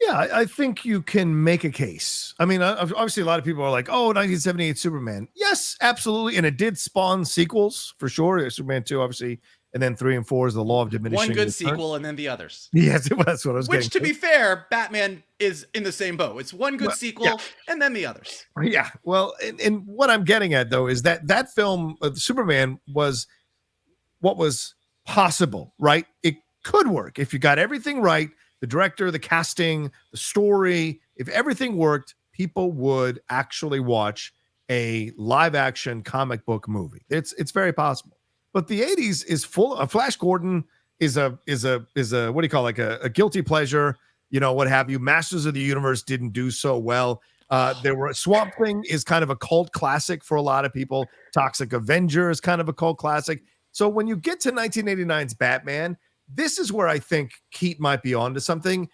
Yeah, I think you can make a case. I mean, obviously a lot of people are like, oh, 1978 Superman. Yes, absolutely. And it did spawn sequels for sure. Superman 2, obviously. And then 3 and 4 is the law of diminishing One good return. sequel and then the others. Yes, that's what I was getting. Which, to be fair, Batman is in the same boat. It's one good sequel and then the others. Yeah. Well, and what I'm getting at, though, is that film, Superman, was what was possible, right? It could work. If you got everything right, the director, the casting, the story, if everything worked, people would actually watch a live action comic book movie. It's very possible. But the 80s is full of Flash Gordon is a what do you call, like a guilty pleasure, what have you. Masters of the Universe didn't do so well. There were Swamp Thing is kind of a cult classic for a lot of people. Toxic Avenger is kind of a cult classic. So when you get to 1989's Batman, this is where I think Keaton might be onto something.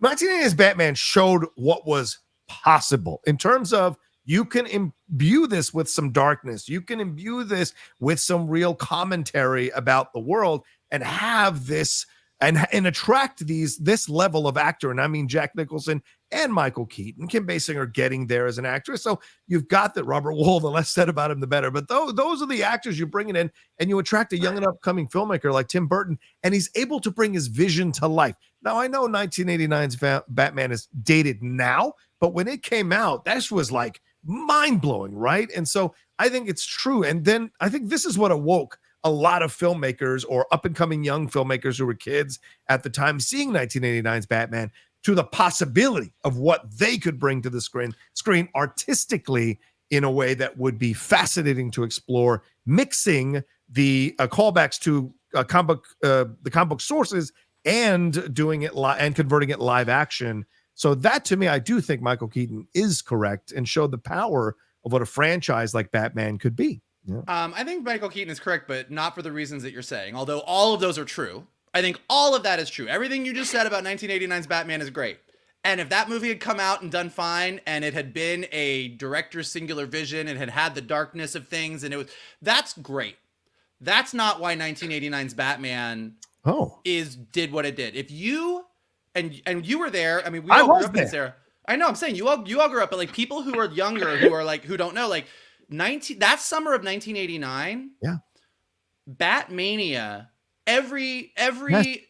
1989's Batman showed what was possible in terms of, you can imbue this with some darkness. You can imbue this with some real commentary about the world and have this and attract this level of actor. And I mean, Jack Nicholson and Michael Keaton. Kim Basinger getting there as an actress. So you've got that. Robert Wuhl, the less said about him, the better. But those are the actors you're bringing in, and you attract a young and upcoming filmmaker like Tim Burton, and he's able to bring his vision to life. Now, I know 1989's Batman is dated now, but when it came out, that was like mind-blowing, right? And so I think it's true. And then I think this is what awoke a lot of filmmakers or up-and-coming young filmmakers who were kids at the time seeing 1989's Batman to the possibility of what they could bring to the screen artistically in a way that would be fascinating to explore, mixing the callbacks to the comic book sources and doing it and converting it live action. So that, to me, I do think Michael Keaton is correct and showed the power of what a franchise like Batman could be. Yeah. I think Michael Keaton is correct, but not for the reasons that you're saying. Although all of those are true. I think all of that is true. Everything you just said about 1989's Batman is great. And if that movie had come out and done fine, and it had been a director's singular vision, and had the darkness of things, and that's great. That's not why 1989's Batman did what it did. If you and you were there, I mean, we all grew up in this era. I know, I'm saying you all grew up, but like people who are younger, who don't know, like that summer of 1989, Batmania, every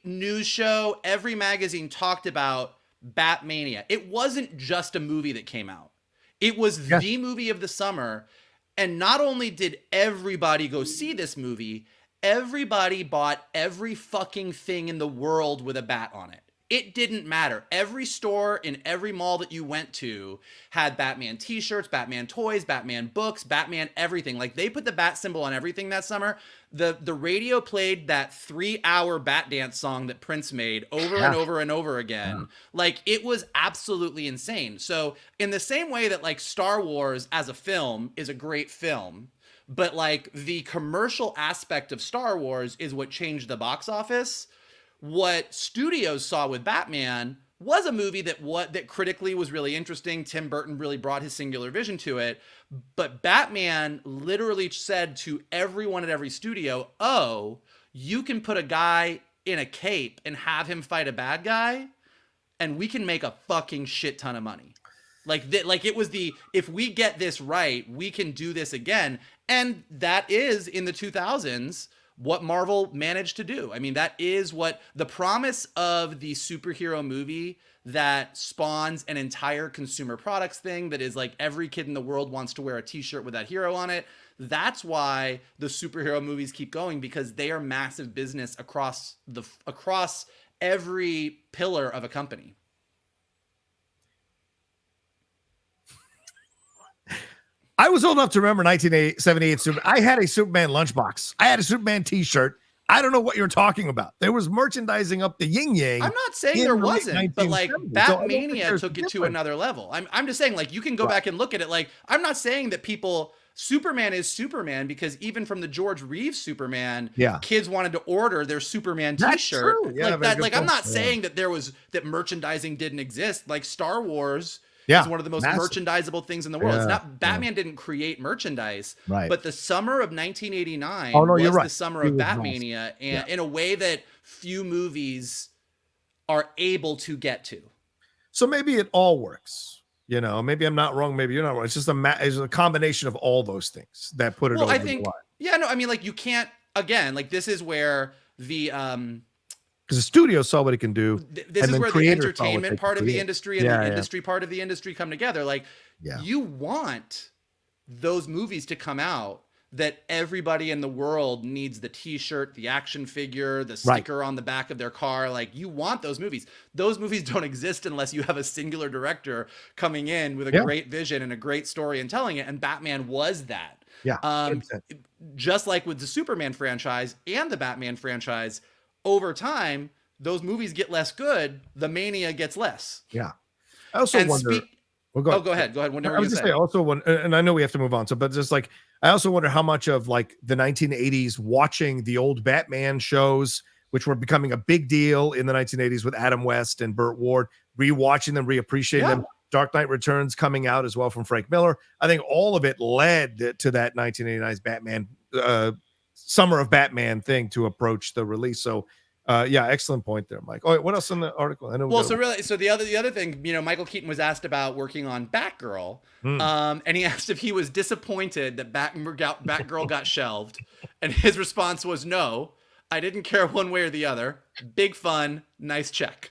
news show, every magazine talked about Batmania. It wasn't just a movie that came out. It was the movie of the summer. And not only did everybody go see this movie, everybody bought every fucking thing in the world with a bat on it. it didn't matter. Every store in every mall that you went to had Batman t-shirts, Batman toys, Batman books, Batman everything. Like, they put the bat symbol on everything that summer. The radio played that 3-hour Bat Dance song that Prince made over and over and over again. Like, it was absolutely insane. So in the same way that, like, Star Wars as a film is a great film, but like the commercial aspect of Star Wars is what changed the box office, what studios saw with Batman was a movie that critically was really interesting. Tim Burton really brought his singular vision to it. But Batman literally said to everyone at every studio, oh, you can put a guy in a cape and have him fight a bad guy, and we can make a fucking shit ton of money. Like it was if we get this right, we can do this again. And that is, in the 2000s, what Marvel managed to do. I mean, that is what the promise of the superhero movie that spawns an entire consumer products thing that is like every kid in the world wants to wear a t-shirt with that hero on it. That's why the superhero movies keep going, because they are massive business across every pillar of a company. I was old enough to remember 1978 Superman. I had a Superman lunchbox. I had a Superman t-shirt. I don't know what you're talking about. There was merchandising up the yin-yang. I'm not saying there wasn't, but like Batmania took it to another level. I'm just saying, like, you can go back and look at it. Like, I'm not saying that Superman is Superman, because even from the George Reeves Superman, kids wanted to order their Superman t-shirt. Yeah, like I'm not saying that merchandising didn't exist. Like, Star Wars is one of the most merchandisable things in the world. It's not Batman didn't create merchandise, but the summer of 1989 was the summer of Batmania, and in a way that few movies are able to get to. So maybe it all works. You know, maybe I'm not wrong. Maybe you're not wrong. It's just it's a combination of all those things that put it over the line. I mean, like, you can't, again, like, this is where the because the studio saw what it can do. This is where the entertainment part of the industry and the industry part of the industry come together. Like, you want those movies to come out that everybody in the world needs the t-shirt, the action figure, the sticker on the back of their car. Like, you want those movies. Those movies don't exist unless you have a singular director coming in with a great vision and a great story and telling it. And Batman was that. Just like with the Superman franchise and the Batman franchise, over time, those movies get less good. The mania gets less. Yeah. I also wonder. Go ahead. Go ahead. I was just saying, and I know we have to move on. So, but just like, I also wonder how much of like the 1980s watching the old Batman shows, which were becoming a big deal in the 1980s with Adam West and Burt Ward, rewatching them, reappreciating them. Dark Knight Returns coming out as well from Frank Miller. I think all of it led to that 1989's Batman summer of Batman thing to approach the release. So excellent point there, Mike. Oh, what else in the article? I know. Well, so the other thing, you know, Michael Keaton was asked about working on Batgirl, and he asked if he was disappointed that Batgirl got shelved, and his response was, no, I didn't care one way or the other. Big fun, nice check.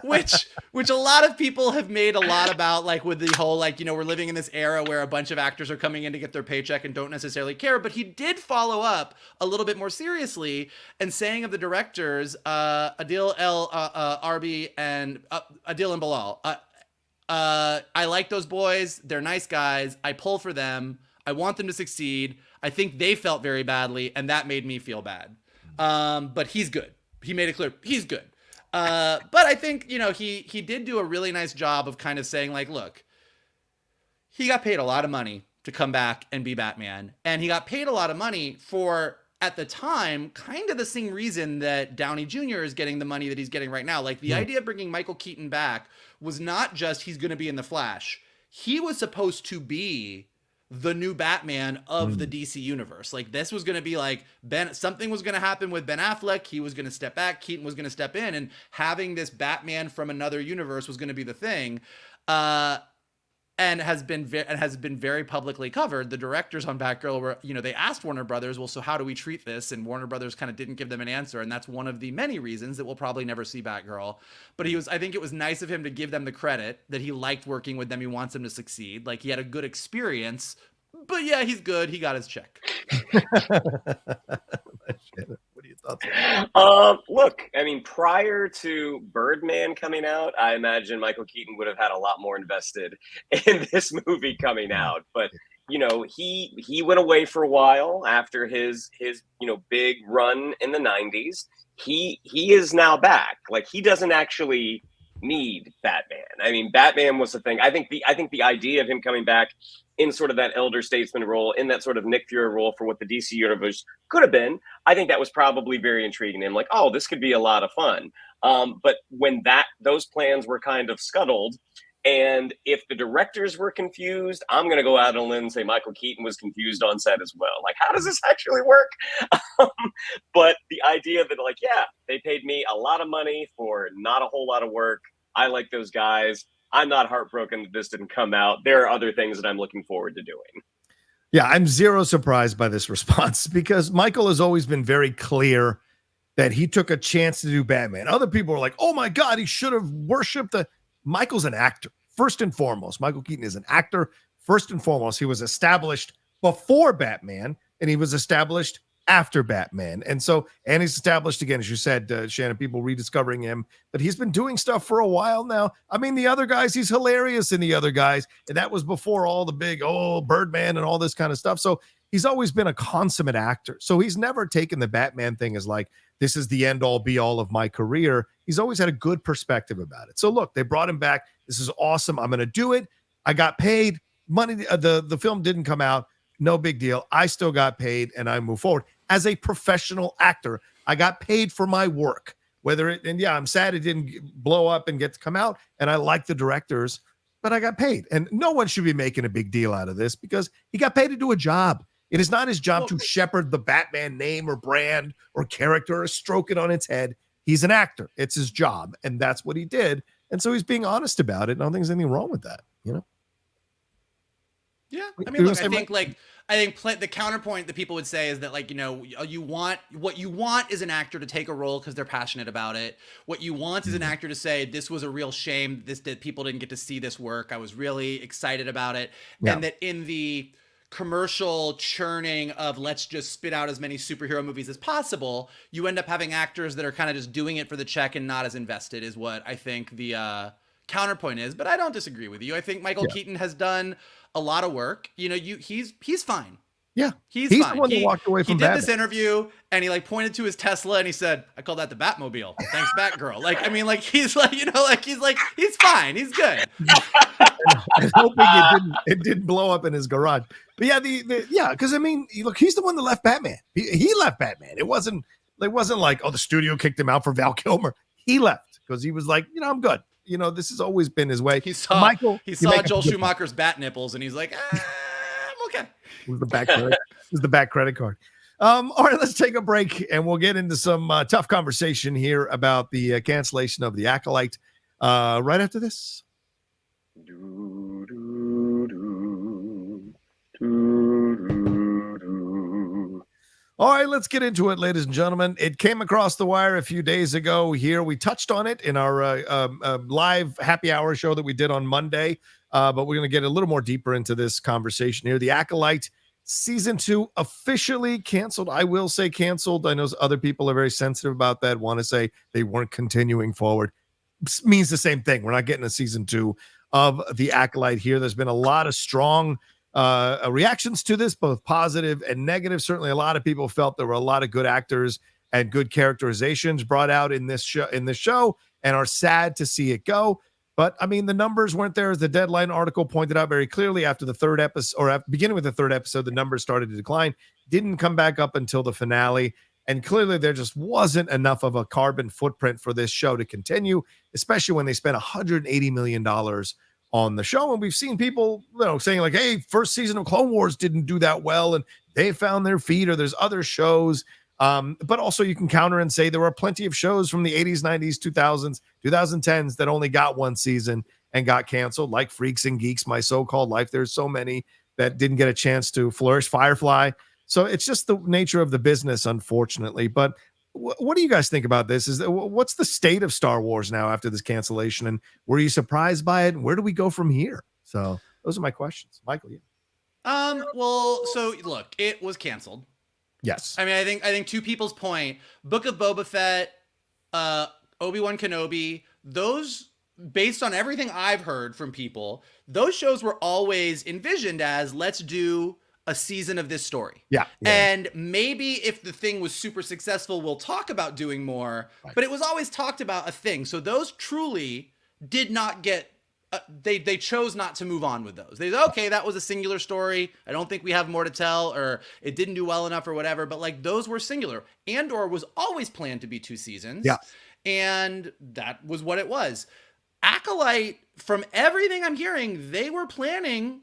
Which a lot of people have made a lot about, like, with the whole, like, you know, we're living in this era where a bunch of actors are coming in to get their paycheck and don't necessarily care. But he did follow up a little bit more seriously and saying of the directors, Adil Arbi and Adil and Bilal, I like those boys. They're nice guys. I pull for them. I want them to succeed. I think they felt very badly, and that made me feel bad. But he's good. He made it clear he's good. But I think, you know, he did do a really nice job of kind of saying, like, look, he got paid a lot of money to come back and be Batman. And he got paid a lot of money for, at the time, kind of the same reason that Downey Jr. is getting the money that he's getting right now. Like, the idea of bringing Michael Keaton back was not just he's going to be in The Flash. He was supposed to be the new Batman of the DC universe. Like, this was going to be like something was going to happen with Ben Affleck. He was going to step back. Keaton was going to step in, and having this Batman from another universe was going to be the thing. And has been very publicly covered. The directors on Batgirl were, you know, they asked Warner Brothers, well, so how do we treat this? And Warner Brothers kind of didn't give them an answer. And that's one of the many reasons that we'll probably never see Batgirl. But I think it was nice of him to give them the credit that he liked working with them. He wants them to succeed. Like, he had a good experience, but yeah, he's good. He got his check. What do you Look, I mean, prior to Birdman coming out, I imagine Michael Keaton would have had a lot more invested in this movie coming out. But he went away for a while after his big run in the '90s. He is now back. Like, he doesn't actually need Batman. I mean, Batman was the thing. I think the idea of him coming back in sort of that elder statesman role, in that sort of Nick Fury role for what the DC universe could have been, I think that was probably very intriguing to him. Like, oh, this could be a lot of fun. But when those plans were kind of scuttled, and if the directors were confused, I'm going to go out on a limb and say Michael Keaton was confused on set as well. Like, how does this actually work? But the idea that, like, yeah, they paid me a lot of money for not a whole lot of work. I like those guys. I'm not heartbroken that this didn't come out. There are other things that I'm looking forward to doing. Yeah, I'm zero surprised by this response because Michael has always been very clear that he took a chance to do Batman. Other people are like, oh my God, he should have worshipped Michael's an actor, first and foremost. Michael Keaton is an actor, first and foremost. He was established before Batman, and he was established after Batman. And he's established again, as you said, Shannon, people rediscovering him, but he's been doing stuff for a while now. I mean, the other guys, he's hilarious in the other guys. And that was before all the big, Birdman and all this kind of stuff. So he's always been a consummate actor. So he's never taken the Batman thing as like, this is the end all be all of my career. He's always had a good perspective about it. So look, they brought him back. This is awesome. I'm going to do it. I got paid money. The film didn't come out. No big deal. I still got paid and I move forward. As a professional actor, I got paid for my work. I'm sad it didn't blow up and get to come out. And I like the directors, but I got paid. And no one should be making a big deal out of this because he got paid to do a job. It is not his job to shepherd the Batman name or brand or character or stroke it on its head. He's an actor. It's his job. And that's what he did. And so he's being honest about it. I don't think there's anything wrong with that, Yeah, I mean, look, I think the counterpoint that people would say is that, like, what you want is an actor to take a role because they're passionate about it. What you want is an actor to say, this was a real shame that people didn't get to see this work. I was really excited about it. Yeah. And that in the commercial churning of let's just spit out as many superhero movies as possible, you end up having actors that are kind of just doing it for the check and not as invested, is what I think the counterpoint is. But I don't disagree with you. I think Michael Keaton has done a lot of work. He's fine. Yeah, he's the fine. one that walked away from He did Batman. this interview and he pointed to his Tesla and he said, "I call that the Batmobile. Thanks, Batgirl." He's he's fine. He's good. I'm hoping it didn't blow up in his garage. But yeah, because I mean, look, he's the one that left Batman. He left Batman. It wasn't like, oh, the studio kicked him out for Val Kilmer. He left because he was like, I'm good. This has always been his way. He saw Joel Schumacher's bat nipples, and he's like, I'm okay. It was the back credit card. All right, let's take a break, and we'll get into some tough conversation here about the cancellation of the Acolyte right after this. All right, let's get into it, ladies and gentlemen. It came across the wire a few days ago here. We touched on it in our live happy hour show that we did on Monday, but we're going to get a little more deeper into this conversation here. The Acolyte Season 2 officially canceled. I will say canceled. I know other people are very sensitive about that, want to say they weren't continuing forward. It means the same thing. We're not getting a Season 2 of The Acolyte here. There's been a lot of strong reactions to this, both positive and negative. Certainly a lot of people felt there were a lot of good actors and good characterizations brought out in this show and are sad to see it go. But I mean, the numbers weren't there, as the Deadline article pointed out very clearly. After the third episode, or beginning with the third episode, the numbers started to decline, didn't come back up until the finale. And clearly there just wasn't enough of a carbon footprint for this show to continue, especially when they spent $180 million on the show. And we've seen people, saying like, hey, first season of Clone Wars didn't do that well, and they found their feet, or there's other shows. But also you can counter and say there were plenty of shows from the 80s, 90s, 2000s, 2010s that only got one season and got canceled, like Freaks and Geeks, My So-Called Life. There's so many that didn't get a chance to flourish. Firefly. So it's just the nature of the business, unfortunately. But what do you guys think about this? What's the state of Star Wars now after this cancellation? And were you surprised by it? And where do we go from here? So those are my questions. Michael, yeah. Well, so look, it was canceled, Yes. I mean, I think to people's point, Book of Boba Fett, Obi-Wan Kenobi, those, based on everything I've heard from people, those shows were always envisioned as, let's do a season of this story. Yeah. And maybe if the thing was super successful, we'll talk about doing more, but it was always talked about a thing. So those truly did not get, they chose not to move on with those. They said, okay, that was a singular story. I don't think we have more to tell, or it didn't do well enough or whatever, but like those were singular. Andor was always planned to be 2 seasons. Yeah. And that was what it was. Acolyte, from everything I'm hearing, they were planning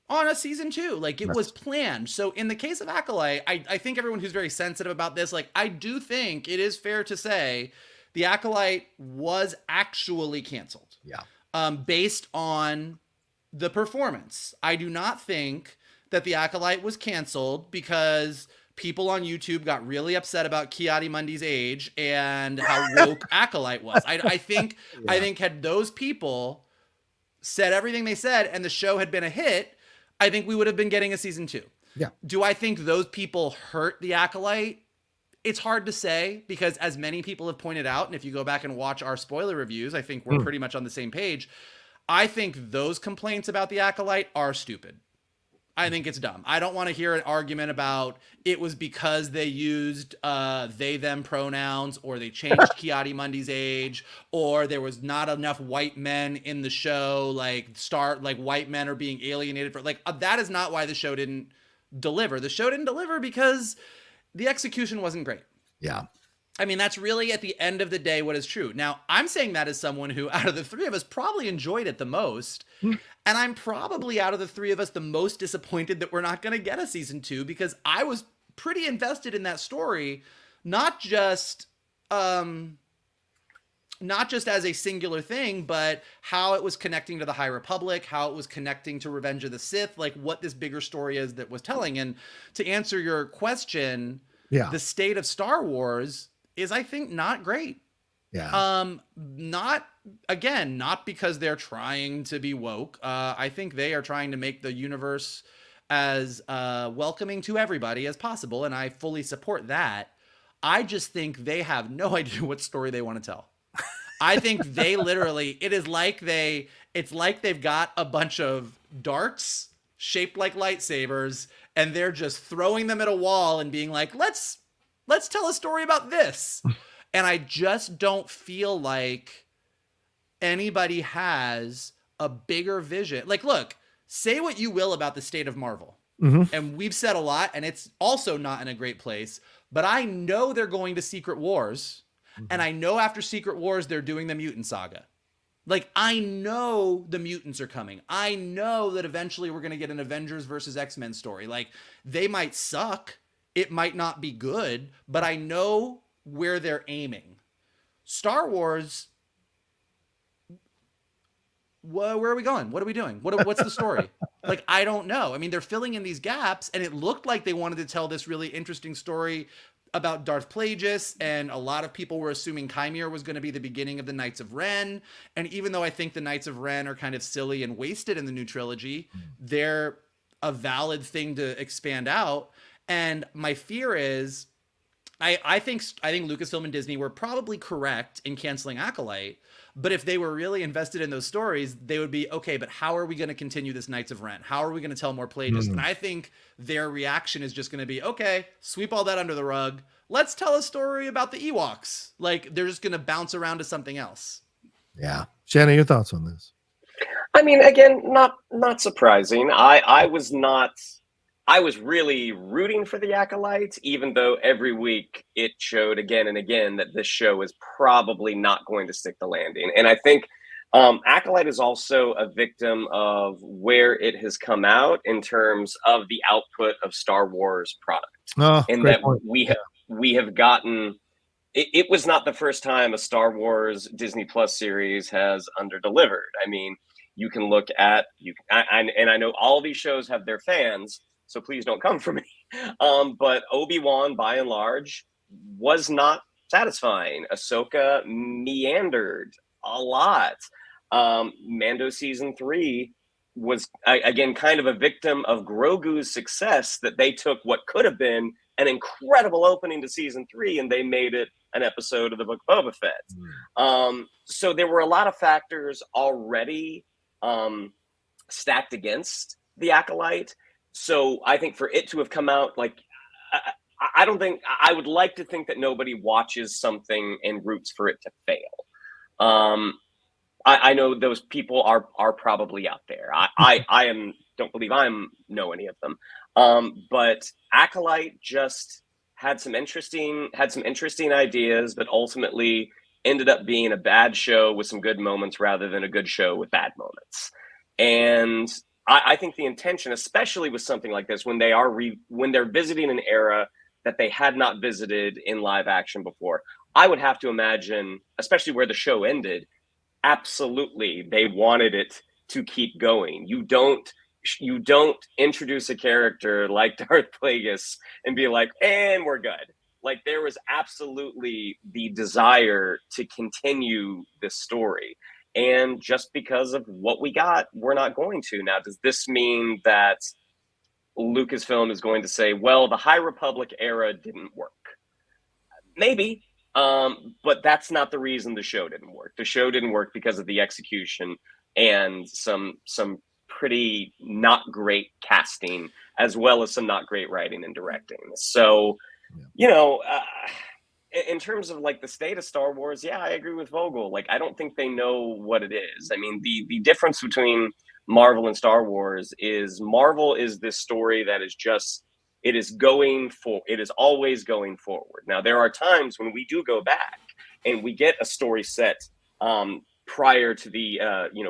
on a season 2. Like, it was planned. So in the case of Acolyte, I think everyone who's very sensitive about this, like, I do think it is fair to say the Acolyte was actually canceled. Yeah. Based on the performance. I do not think that the Acolyte was canceled because people on YouTube got really upset about Ki-Adi-Mundi's age and how woke Acolyte was. I think had those people said everything they said and the show had been a hit, I think we would have been getting a season 2. Yeah. Do I think those people hurt the Acolyte? It's hard to say, because as many people have pointed out, and if you go back and watch our spoiler reviews, I think we're pretty much on the same page. I think those complaints about the Acolyte are stupid. I think it's dumb. I don't want to hear an argument about it was because they used they, them pronouns, or they changed Ki-Adi-Mundi's age, or there was not enough white men in the show, like white men are being alienated for, like, that is not why the show didn't deliver. The show didn't deliver because the execution wasn't great. Yeah. I mean, that's really at the end of the day what is true. Now, I'm saying that as someone who, out of the 3 of us, probably enjoyed it the most. And I'm probably, out of the 3 of us, the most disappointed that we're not going to get a season 2, because I was pretty invested in that story, not just as a singular thing, but how it was connecting to the High Republic, how it was connecting to Revenge of the Sith, like what this bigger story is that was telling. And to answer your question, the state of Star Wars is, I think, not great. Yeah. Not because they're trying to be woke. I think they are trying to make the universe as welcoming to everybody as possible, and I fully support that. I just think they have no idea what story they want to tell. I think they literally, it's like they've got a bunch of darts shaped like lightsabers, and they're just throwing them at a wall and being like, let's tell a story about this. And I just don't feel like anybody has a bigger vision. Like, look, say what you will about the state of Marvel. And we've said a lot, and it's also not in a great place, but I know they're going to Secret Wars, and I know after Secret Wars, they're doing the mutant saga. Like, I know the mutants are coming. I know that eventually we're going to get an Avengers versus X-Men story. Like, they might suck. It might not be good, but I know where they're aiming. Star Wars, where are we going? What are we doing? What's the story? Like, I don't know. I mean, they're filling in these gaps, and it looked like they wanted to tell this really interesting story about Darth Plagueis, and a lot of people were assuming Chimera was going to be the beginning of the Knights of Ren. And even though I think the Knights of Ren are kind of silly and wasted in the new trilogy, they're a valid thing to expand out. And my fear is, I think Lucasfilm and Disney were probably correct in canceling Acolyte, but if they were really invested in those stories, they would be, okay, but how are we going to continue this Knights of Ren? How are we going to tell more Plagueis? And I think their reaction is just going to be, okay, sweep all that under the rug. Let's tell a story about the Ewoks. Like, they're just going to bounce around to something else. Yeah. Shannon, your thoughts on this? I mean, again, not surprising. I was really rooting for the Acolyte, even though every week it showed again and again that this show is probably not going to stick the landing. And I think Acolyte is also a victim of where it has come out in terms of the output of Star Wars product. And that we have gotten, it was not the first time a Star Wars Disney Plus series has underdelivered. I mean, you can look at, and I know all these shows have their fans, so please don't come for me. But Obi-Wan, by and large, was not satisfying. Ahsoka meandered a lot. Mando season 3 was, again, kind of a victim of Grogu's success, that they took what could have been an incredible opening to season 3, and they made it an episode of the Book of Boba Fett. So there were a lot of factors already stacked against the Acolyte. So I think for it to have come out, like, I don't think, I would like to think that nobody watches something and roots for it to fail. I know those people are probably out there. I don't believe know any of them. But Acolyte just had some interesting ideas, but ultimately ended up being a bad show with some good moments rather than a good show with bad moments. And I think the intention, especially with something like this, when they're visiting an era that they had not visited in live action before, I would have to imagine, especially where the show ended, absolutely they wanted it to keep going. You don't introduce a character like Darth Plagueis and be like, and we're good. Like, there was absolutely the desire to continue this story. And just because of what we got, we're not going to. Now, does this mean that Lucasfilm is going to say, well, the High Republic era didn't work? Maybe. But that's not the reason the show didn't work. The show didn't work because of the execution and some pretty not great casting, as well as some not great writing and directing. So, in terms of like the state of Star Wars, yeah, I agree with Vogel. Like, I don't think they know what it is. I mean, the difference between Marvel and Star Wars is Marvel is this story that is just, it is always going forward. Now, there are times when we do go back and we get a story set prior to the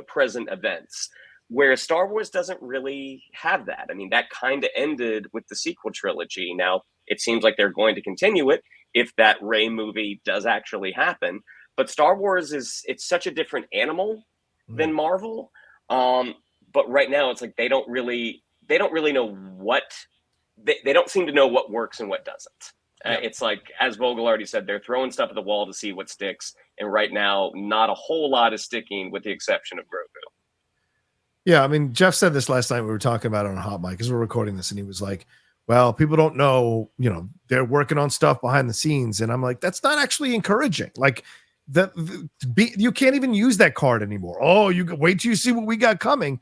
present events, where Star Wars doesn't really have that. I mean, that kind of ended with the sequel trilogy. Now, it seems like they're going to continue it if that Rey movie does actually happen. But Star Wars it's such a different animal than Marvel. But right now, it's like they don't really know what. They don't seem to know what works and what doesn't. It's like, as Vogel already said, they're throwing stuff at the wall to see what sticks. And right now, not a whole lot is sticking, with the exception of Grogu. Yeah, I mean, Jeff said this last night. We were talking about it on a hot mic because we're recording this, and he was like, well, people don't know, they're working on stuff behind the scenes. And I'm like, that's not actually encouraging. Like, you can't even use that card anymore. Oh, you wait till you see what we got coming.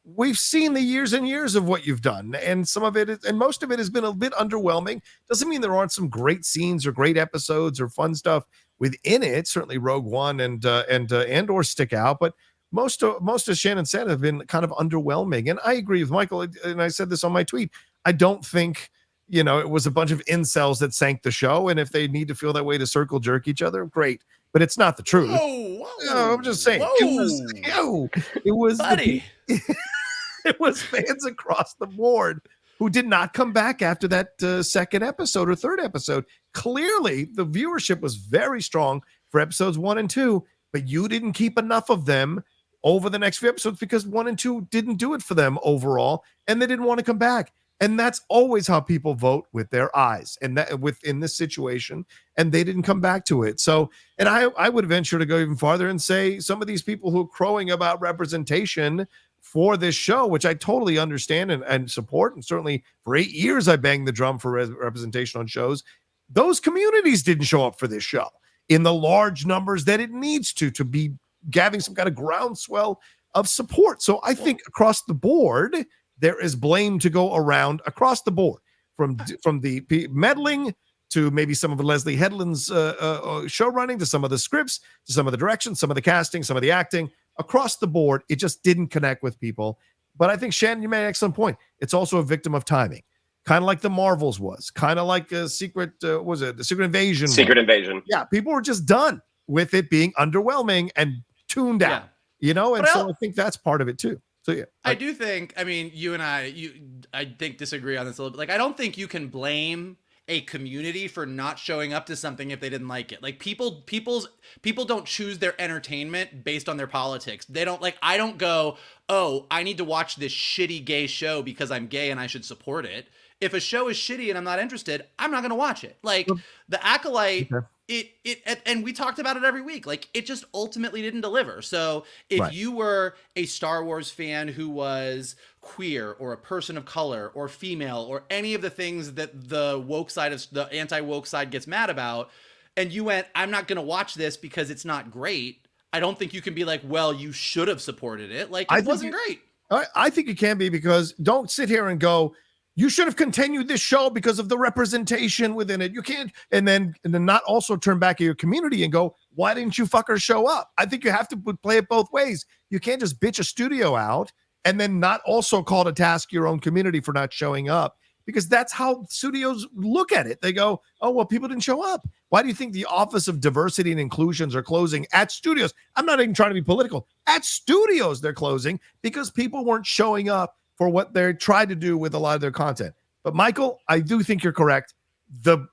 We've seen the years and years of what you've done, and some of it and most of it has been a bit underwhelming. Doesn't mean there aren't some great scenes or great episodes or fun stuff within it. Certainly Rogue One and Andor stick out, but most of Shannon said have been kind of underwhelming. And I agree with Michael, and I said this on my tweet. I don't think it was a bunch of incels that sank the show, and if they need to feel that way to circle jerk each other, great. But it's not the truth. Whoa, I'm just saying. It was buddy. It was fans across the board who did not come back after that second episode or third episode. Clearly, the viewership was very strong for episodes 1 and 2, but you didn't keep enough of them over the next few episodes because 1 and 2 didn't do it for them overall, and they didn't want to come back. And that's always how people vote, with their eyes, and that within this situation, and they didn't come back to it. So, and I would venture to go even farther and say some of these people who are crowing about representation for this show, which I totally understand and support, and certainly for 8 years I banged the drum for representation on shows, those communities didn't show up for this show in the large numbers that it needs to be having some kind of groundswell of support. So I think across the board, there is blame to go around across the board, from the meddling to maybe some of Leslie Headland's show running, to some of the scripts, to some of the direction, some of the casting, some of the acting. Across the board, it just didn't connect with people. But I think, Shannon, you made an excellent point. It's also a victim of timing, kind of like the Marvels was, kind of like the Secret Invasion. Secret Invasion. Yeah, people were just done with it being underwhelming and tuned out, and so I think that's part of it too. So yeah, I do think, I mean, you and I think disagree on this a little bit. Like, I don't think you can blame a community for not showing up to something if they didn't like it. Like, people don't choose their entertainment based on their politics. They don't, like, I don't go, oh, I need to watch this shitty gay show because I'm gay and I should support it. if a show is shitty and I'm not interested, I'm not going to watch it. Like the Acolyte, and we talked about it every week. Like it just ultimately didn't deliver. So if you were a Star Wars fan who was queer or a person of color or female or any of the things that the woke side of the anti-woke side gets mad about, and you went, I'm not going to watch this because it's not great, I don't think you can be like, well, you should have supported it. Like it wasn't great. I think it can be, because don't sit here and go, you should have continued this show because of the representation within it. You can't, and then not also turn back at your community and go, why didn't you fuckers show up? I think you have to play it both ways. You can't just bitch a studio out and then not also call to task your own community for not showing up, because that's how studios look at it. They go, oh, well, people didn't show up. Why do you think the Office of Diversity and Inclusions are closing at studios? I'm not even trying to be political. At studios, they're closing because people weren't showing up for what they're trying to do with a lot of their content. But Michael, I do think you're correct. The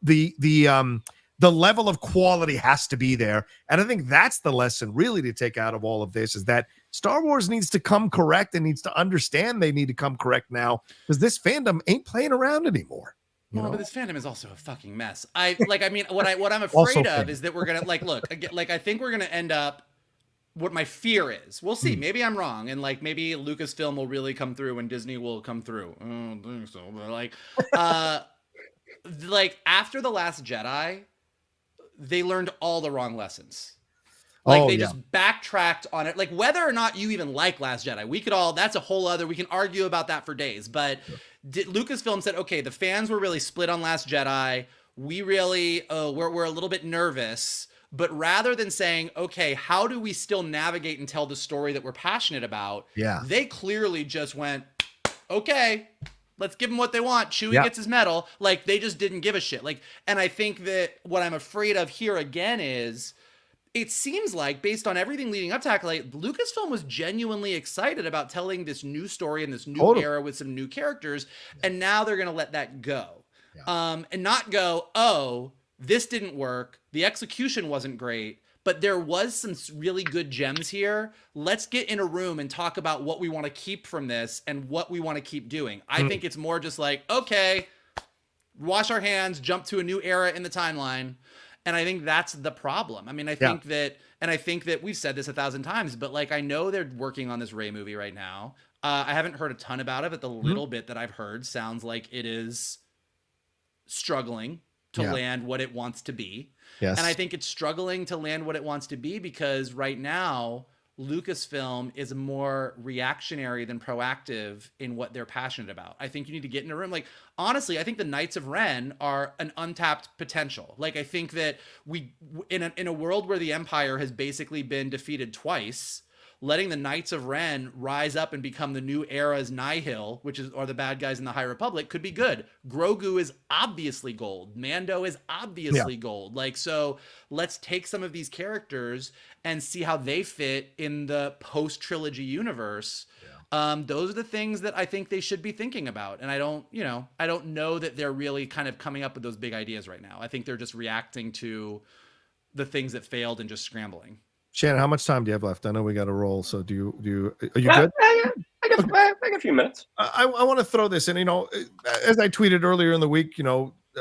level of quality has to be there. And I think that's the lesson really to take out of all of this, is that Star Wars needs to come correct and needs to understand they need to come correct now, because this fandom ain't playing around anymore. Well, but this fandom is also a fucking mess. What I'm afraid of is that we're going to I think we're going to end up, what my fear is, we'll see. Maybe I'm wrong, and like maybe Lucasfilm will really come through and Disney will come through. I don't think so, but like after The Last Jedi, they learned all the wrong lessons. Like they just backtracked on it. Like whether or not you even like Last Jedi, that's a whole other, we can argue about that for days. But Lucasfilm said, okay, the fans were really split on Last Jedi. We really, we're a little bit nervous. But rather than saying, okay, how do we still navigate and tell the story that we're passionate about? Yeah, they clearly just went, okay, let's give them what they want. Chewie gets his medal. Like they just didn't give a shit. Like, and I think that what I'm afraid of here again is, it seems like based on everything leading up to Acolyte, Lucasfilm was genuinely excited about telling this new story in this new era with some new characters. And now they're going to let that go. And not go, oh, this didn't work. The execution wasn't great, but there was some really good gems here. Let's get in a room and talk about what we want to keep from this and what we want to keep doing. I think it's more just like, okay, wash our hands, jump to a new era in the timeline. And I think that's the problem. I mean, I think that we've said this 1,000 times, but like, I know they're working on this Rey movie right now. I haven't heard a ton about it, but the little bit that I've heard sounds like it is struggling to land what it wants to be. Yes. And I think it's struggling to land what it wants to be because right now Lucasfilm is more reactionary than proactive in what they're passionate about. I think you need to get in a room. Like, honestly, I think the Knights of Ren are an untapped potential. Like, I think that in a world where the Empire has basically been defeated twice, letting the Knights of Ren rise up and become the new era's Nihil, or the bad guys in the High Republic, could be good. Grogu is obviously gold. Mando is obviously gold. Like, so let's take some of these characters and see how they fit in the post-trilogy universe. Those are the things that I think they should be thinking about. And I don't know that they're really kind of coming up with those big ideas right now. I think they're just reacting to the things that failed and just scrambling. Shannon, how much time do you have left? I know we got to roll. So are you good? I got a few minutes. I want to throw this in, as I tweeted earlier in the week,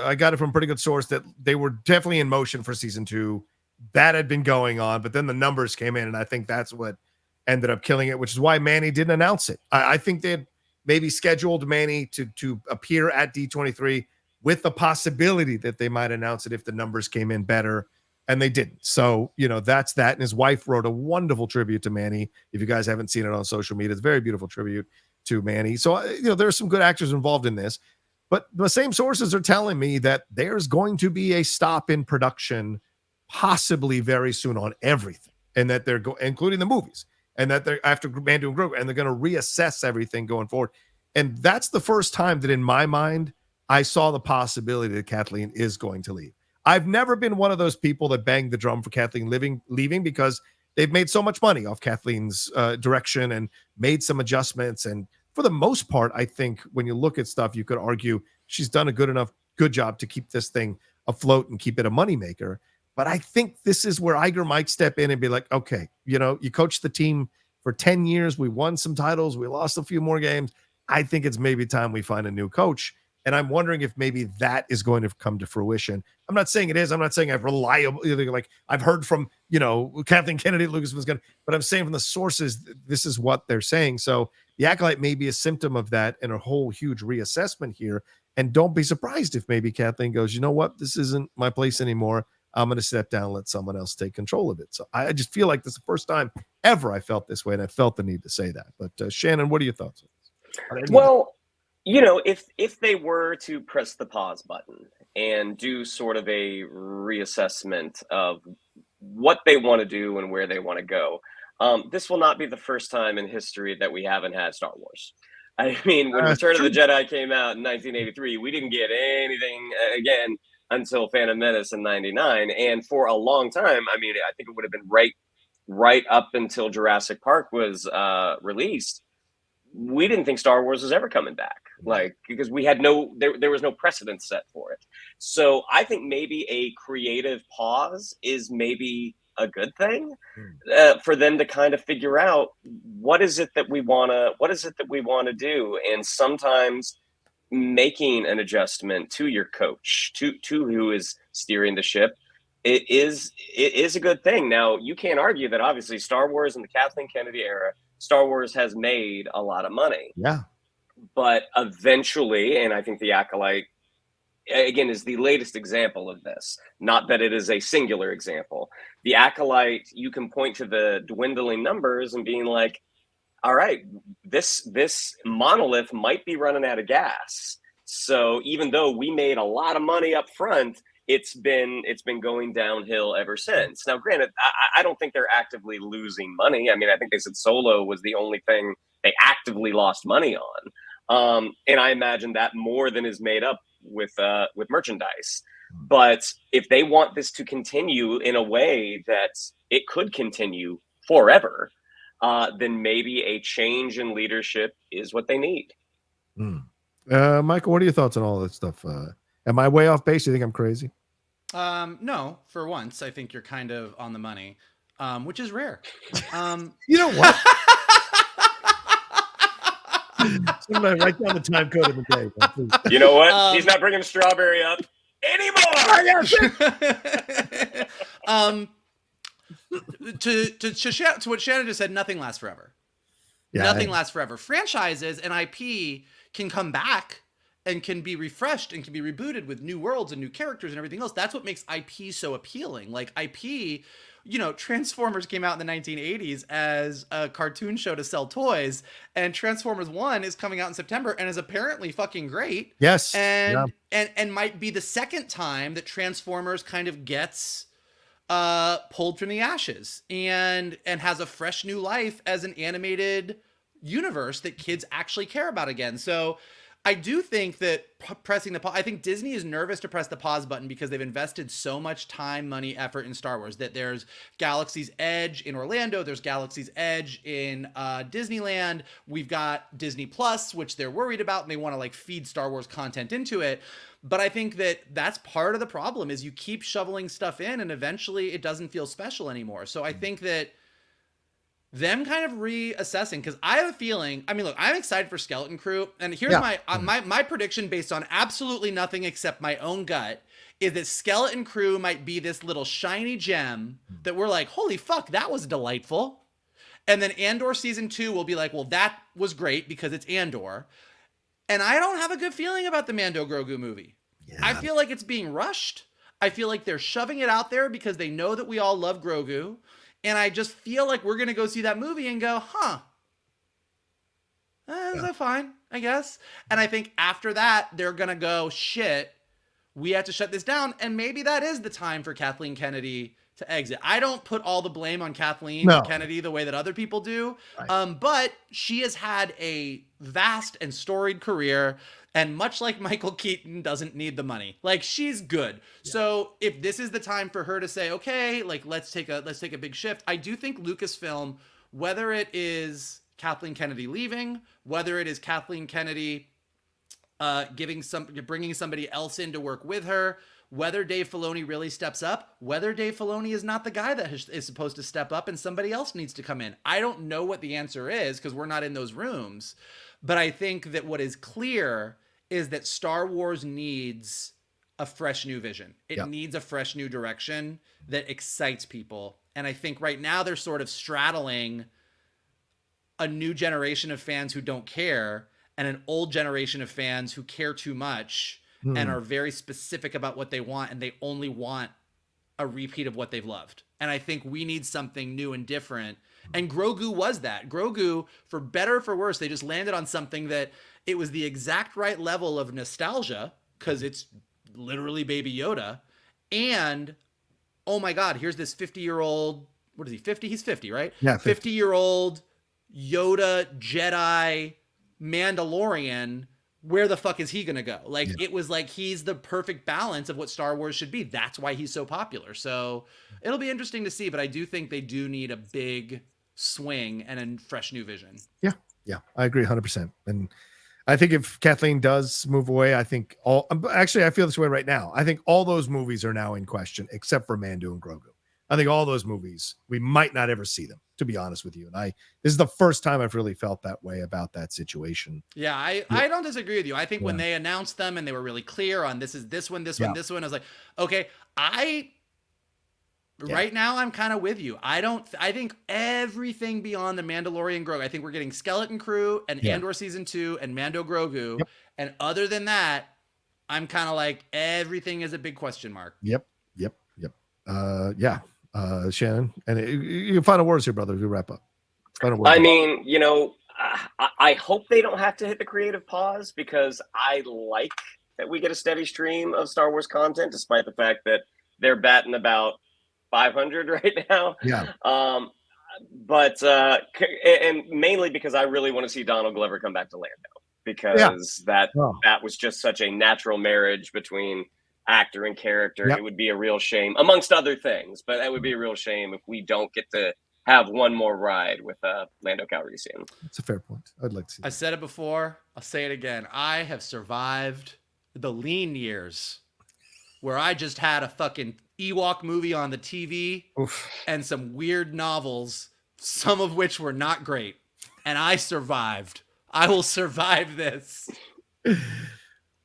I got it from a pretty good source that they were definitely in motion for season 2. That had been going on, but then the numbers came in, and I think that's what ended up killing it, which is why Manny didn't announce it. I think they had maybe scheduled Manny to appear at D23 with the possibility that they might announce it if the numbers came in better. And they didn't. So, that's that. And his wife wrote a wonderful tribute to Manny. If you guys haven't seen it on social media, it's a very beautiful tribute to Manny. So, there are some good actors involved in this. But the same sources are telling me that there's going to be a stop in production possibly very soon on everything. And that they're including the movies. And that they're after Mando and Grogu. And they're going to reassess everything going forward. And that's the first time that in my mind, I saw the possibility that Kathleen is going to leave. I've never been one of those people that banged the drum for Kathleen leaving because they've made so much money off Kathleen's direction and made some adjustments. And for the most part, I think when you look at stuff, you could argue she's done a good job to keep this thing afloat and keep it a moneymaker. But I think this is where Iger might step in and be like, okay, you coached the team for 10 years. We won some titles. We lost a few more games. I think it's maybe time we find a new coach. And I'm wondering if maybe that is going to come to fruition. I'm not saying it is. I'm not saying I've I've heard from, Kathleen Kennedy, Lucas was going to, but I'm saying from the sources, this is what they're saying. So the Acolyte may be a symptom of that and a whole huge reassessment here. And don't be surprised if maybe Kathleen goes, you know what, this isn't my place anymore. I'm going to step down and let someone else take control of it. So I just feel like this is the first time ever I felt this way, and I felt the need to say that. But Shannon, what are your thoughts on this? Well, if they were to press the pause button and do sort of a reassessment of what they want to do and where they want to go, this will not be the first time in history that we haven't had Star Wars. I mean, when Return of the Jedi came out in 1983, we didn't get anything again until Phantom Menace in 99. And for a long time, I mean, I think it would have been right up until Jurassic Park was released. We didn't think Star Wars was ever coming back, because we had there was no precedent set for it. So I think maybe a creative pause is maybe a good thing for them to kind of figure out what is it that we want to do. And sometimes making an adjustment to your coach, to who is steering the ship, it is a good thing. Now, you can't argue that obviously Star Wars in the Kathleen Kennedy era, Star Wars has made a lot of money. Yeah. But eventually, and I think the Acolyte, again, is the latest example of this. Not that it is a singular example. The Acolyte, you can point to the dwindling numbers and being like, all right, this monolith might be running out of gas. So even though we made a lot of money up front, it's been going downhill ever since. Now, granted, I don't think they're actively losing money. I mean, I think they said Solo was the only thing they actively lost money on. And I imagine that more than is made up with merchandise. But if they want this to continue in a way that it could continue forever, then maybe a change in leadership is what they need. Michael, what are your thoughts on all this stuff? Am I way off base? You think I'm crazy? No, for once, I think you're kind of on the money, which is rare. You know what? Somebody write down the time code of the day. Please. You know what? He's not bringing strawberry up anymore. To what Shannon just said, nothing lasts forever. Yeah, nothing lasts forever. Franchises and IP can come back and can be refreshed and can be rebooted with new worlds and new characters and everything else. That's what makes IP so appealing. Like IP, Transformers came out in the 1980s as a cartoon show to sell toys, and Transformers 1 is coming out in September and is apparently fucking great. Yes. And might be the second time that Transformers kind of gets pulled from the ashes and has a fresh new life as an animated universe that kids actually care about again. So I do think that pressing the pause, I think Disney is nervous to press the pause button because they've invested so much time, money, effort in Star Wars, that there's Galaxy's Edge in Orlando. There's Galaxy's Edge in Disneyland. We've got Disney Plus, which they're worried about, and they want to feed Star Wars content into it. But I think that that's part of the problem is you keep shoveling stuff in and eventually it doesn't feel special anymore. So I think that them kind of reassessing, because I have a feeling, I mean, look, I'm excited for Skeleton Crew, and here's my prediction based on absolutely nothing except my own gut, is that Skeleton Crew might be this little shiny gem that we're like, holy fuck, that was delightful. And then Andor season 2 will be like, well, that was great because it's Andor. And I don't have a good feeling about the Mando Grogu movie. Yeah. I feel like it's being rushed. I feel like they're shoving it out there because they know that we all love Grogu. And I just feel like we're going to go see that movie and go, that's fine, I guess. And I think after that, they're going to go, shit, we have to shut this down. And maybe that is the time for Kathleen Kennedy to exit. I don't put all the blame on Kathleen Kennedy the way that other people do. Right. But she has had a vast and storied career. And much like Michael Keaton doesn't need the money. She's good. Yeah. So if this is the time for her to say, okay, let's take a big shift. I do think Lucasfilm, whether it is Kathleen Kennedy leaving, whether it is Kathleen Kennedy bringing somebody else in to work with her, whether Dave Filoni really steps up, whether Dave Filoni is not the guy that is supposed to step up and somebody else needs to come in. I don't know what the answer is because we're not in those rooms. But I think that what is clear is that Star Wars needs a fresh new vision. It needs a fresh new direction that excites people. And I think right now they're sort of straddling a new generation of fans who don't care and an old generation of fans who care too much and are very specific about what they want, and they only want a repeat of what they've loved. And I think we need something new and different. And Grogu was that. Grogu, for better or for worse, they just landed on something that it was the exact right level of nostalgia, because it's literally Baby Yoda. And, oh my God, here's this 50-year-old, what is he, 50? He's 50, right? Yeah, 50. 50-year-old Yoda, Jedi, Mandalorian. Where the fuck is he gonna go? Like, it was like he's the perfect balance of what Star Wars should be. That's why he's so popular. So it'll be interesting to see, but I do think they do need a big swing and a fresh new vision. Yeah, I agree 100%. And I think if Kathleen does move away, I think I feel this way right now. I think all those movies are now in question, except for Mando and Grogu. I think all those movies, we might not ever see them, to be honest with you. And this is the first time I've really felt that way about that situation. Yeah, I don't disagree with you. I think when they announced them and they were really clear on this is this one, this one, this one, I was like, okay, right now I'm kind of with you. I think everything beyond the Mandalorian Grogu, I think we're getting Skeleton Crew and Andor Season 2 and Mando Grogu. Yep. And other than that, I'm kind of like, everything is a big question mark. Yep. Shannon, and your final words here, brother, as we wrap up. I mean, I hope they don't have to hit the creative pause, because I like that we get a steady stream of Star Wars content, despite the fact that they're batting about 500 right now. Yeah. And mainly because I really want to see Donald Glover come back to Lando, because that was just such a natural marriage between actor and character. It would be a real shame, amongst other things, but that would be a real shame if we don't get to have one more ride with Lando Calrissian. That's a fair point. I'd like to see that. I said it before, I'll say it again. I have survived the lean years where I just had a fucking Ewok movie on the TV and some weird novels, some of which were not great, and I survived. I will survive this.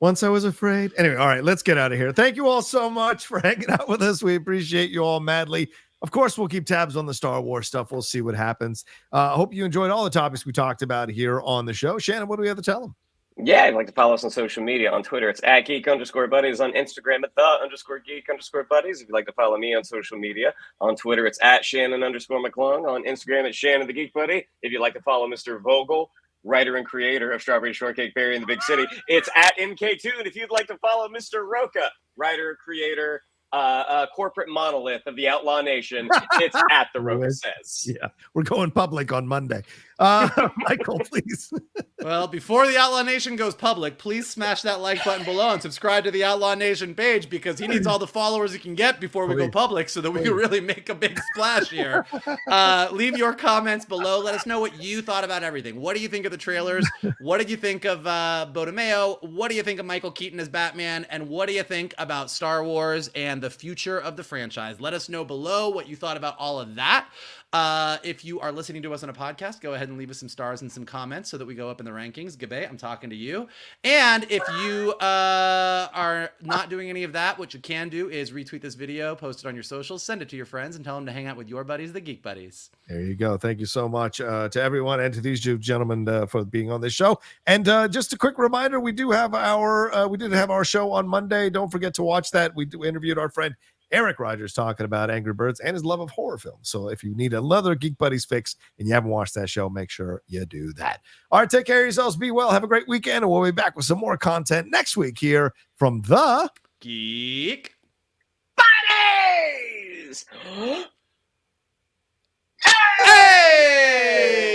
Once I was afraid. Anyway, all right, let's get out of here. Thank you all so much for hanging out with us. We appreciate you all madly. Of course, we'll keep tabs on the Star Wars stuff. We'll see what happens. I hope you enjoyed all the topics we talked about here on the show. Shannon, what do we have to tell them? Yeah, I'd like to follow us on social media. On Twitter, it's @geek_buddies. On Instagram, at _geek_buddies. If you'd like to follow me on social media, on Twitter, it's @Shannon_McClung. On Instagram, it's Shannon the Geek Buddy. If you'd like to follow Mr. Vogel, writer and creator of Strawberry Shortcake Berry in the Big City, it's @MK2. And if you'd like to follow Mr. Roca, writer, creator, corporate monolith of the Outlaw Nation, it's @The Roca Says. Yeah, we're going public on Monday. Michael, please. Well, before the Outlaw Nation goes public, please smash that like button below and subscribe to the Outlaw Nation page, because he needs all the followers he can get before we go public, so that we can really make a big splash here. Leave your comments below. Let us know what you thought about everything. What do you think of the trailers? What did you think of Beau DeMayo? What do you think of Michael Keaton as Batman? And what do you think about Star Wars and the future of the franchise? Let us know below what you thought about all of that. If you are listening to us on a podcast, go ahead and leave us some stars and some comments so that we go up in the rankings. Gabe, I'm talking to you. And if you are not doing any of that, what you can do is retweet this video, post it on your socials, send it to your friends, and tell them to hang out with your buddies, the Geek Buddies. There you go. Thank you so much to everyone and to these two gentlemen for being on this show. And just a quick reminder, we did have our show on Monday. Don't forget to watch that. We interviewed our friend Eric Rogers talking about Angry Birds and his love of horror films. So if you need another Geek Buddies fix and you haven't watched that show, make sure you do that. All right, take care of yourselves. Be well. Have a great weekend. And we'll be back with some more content next week here from the Geek Buddies. Hey!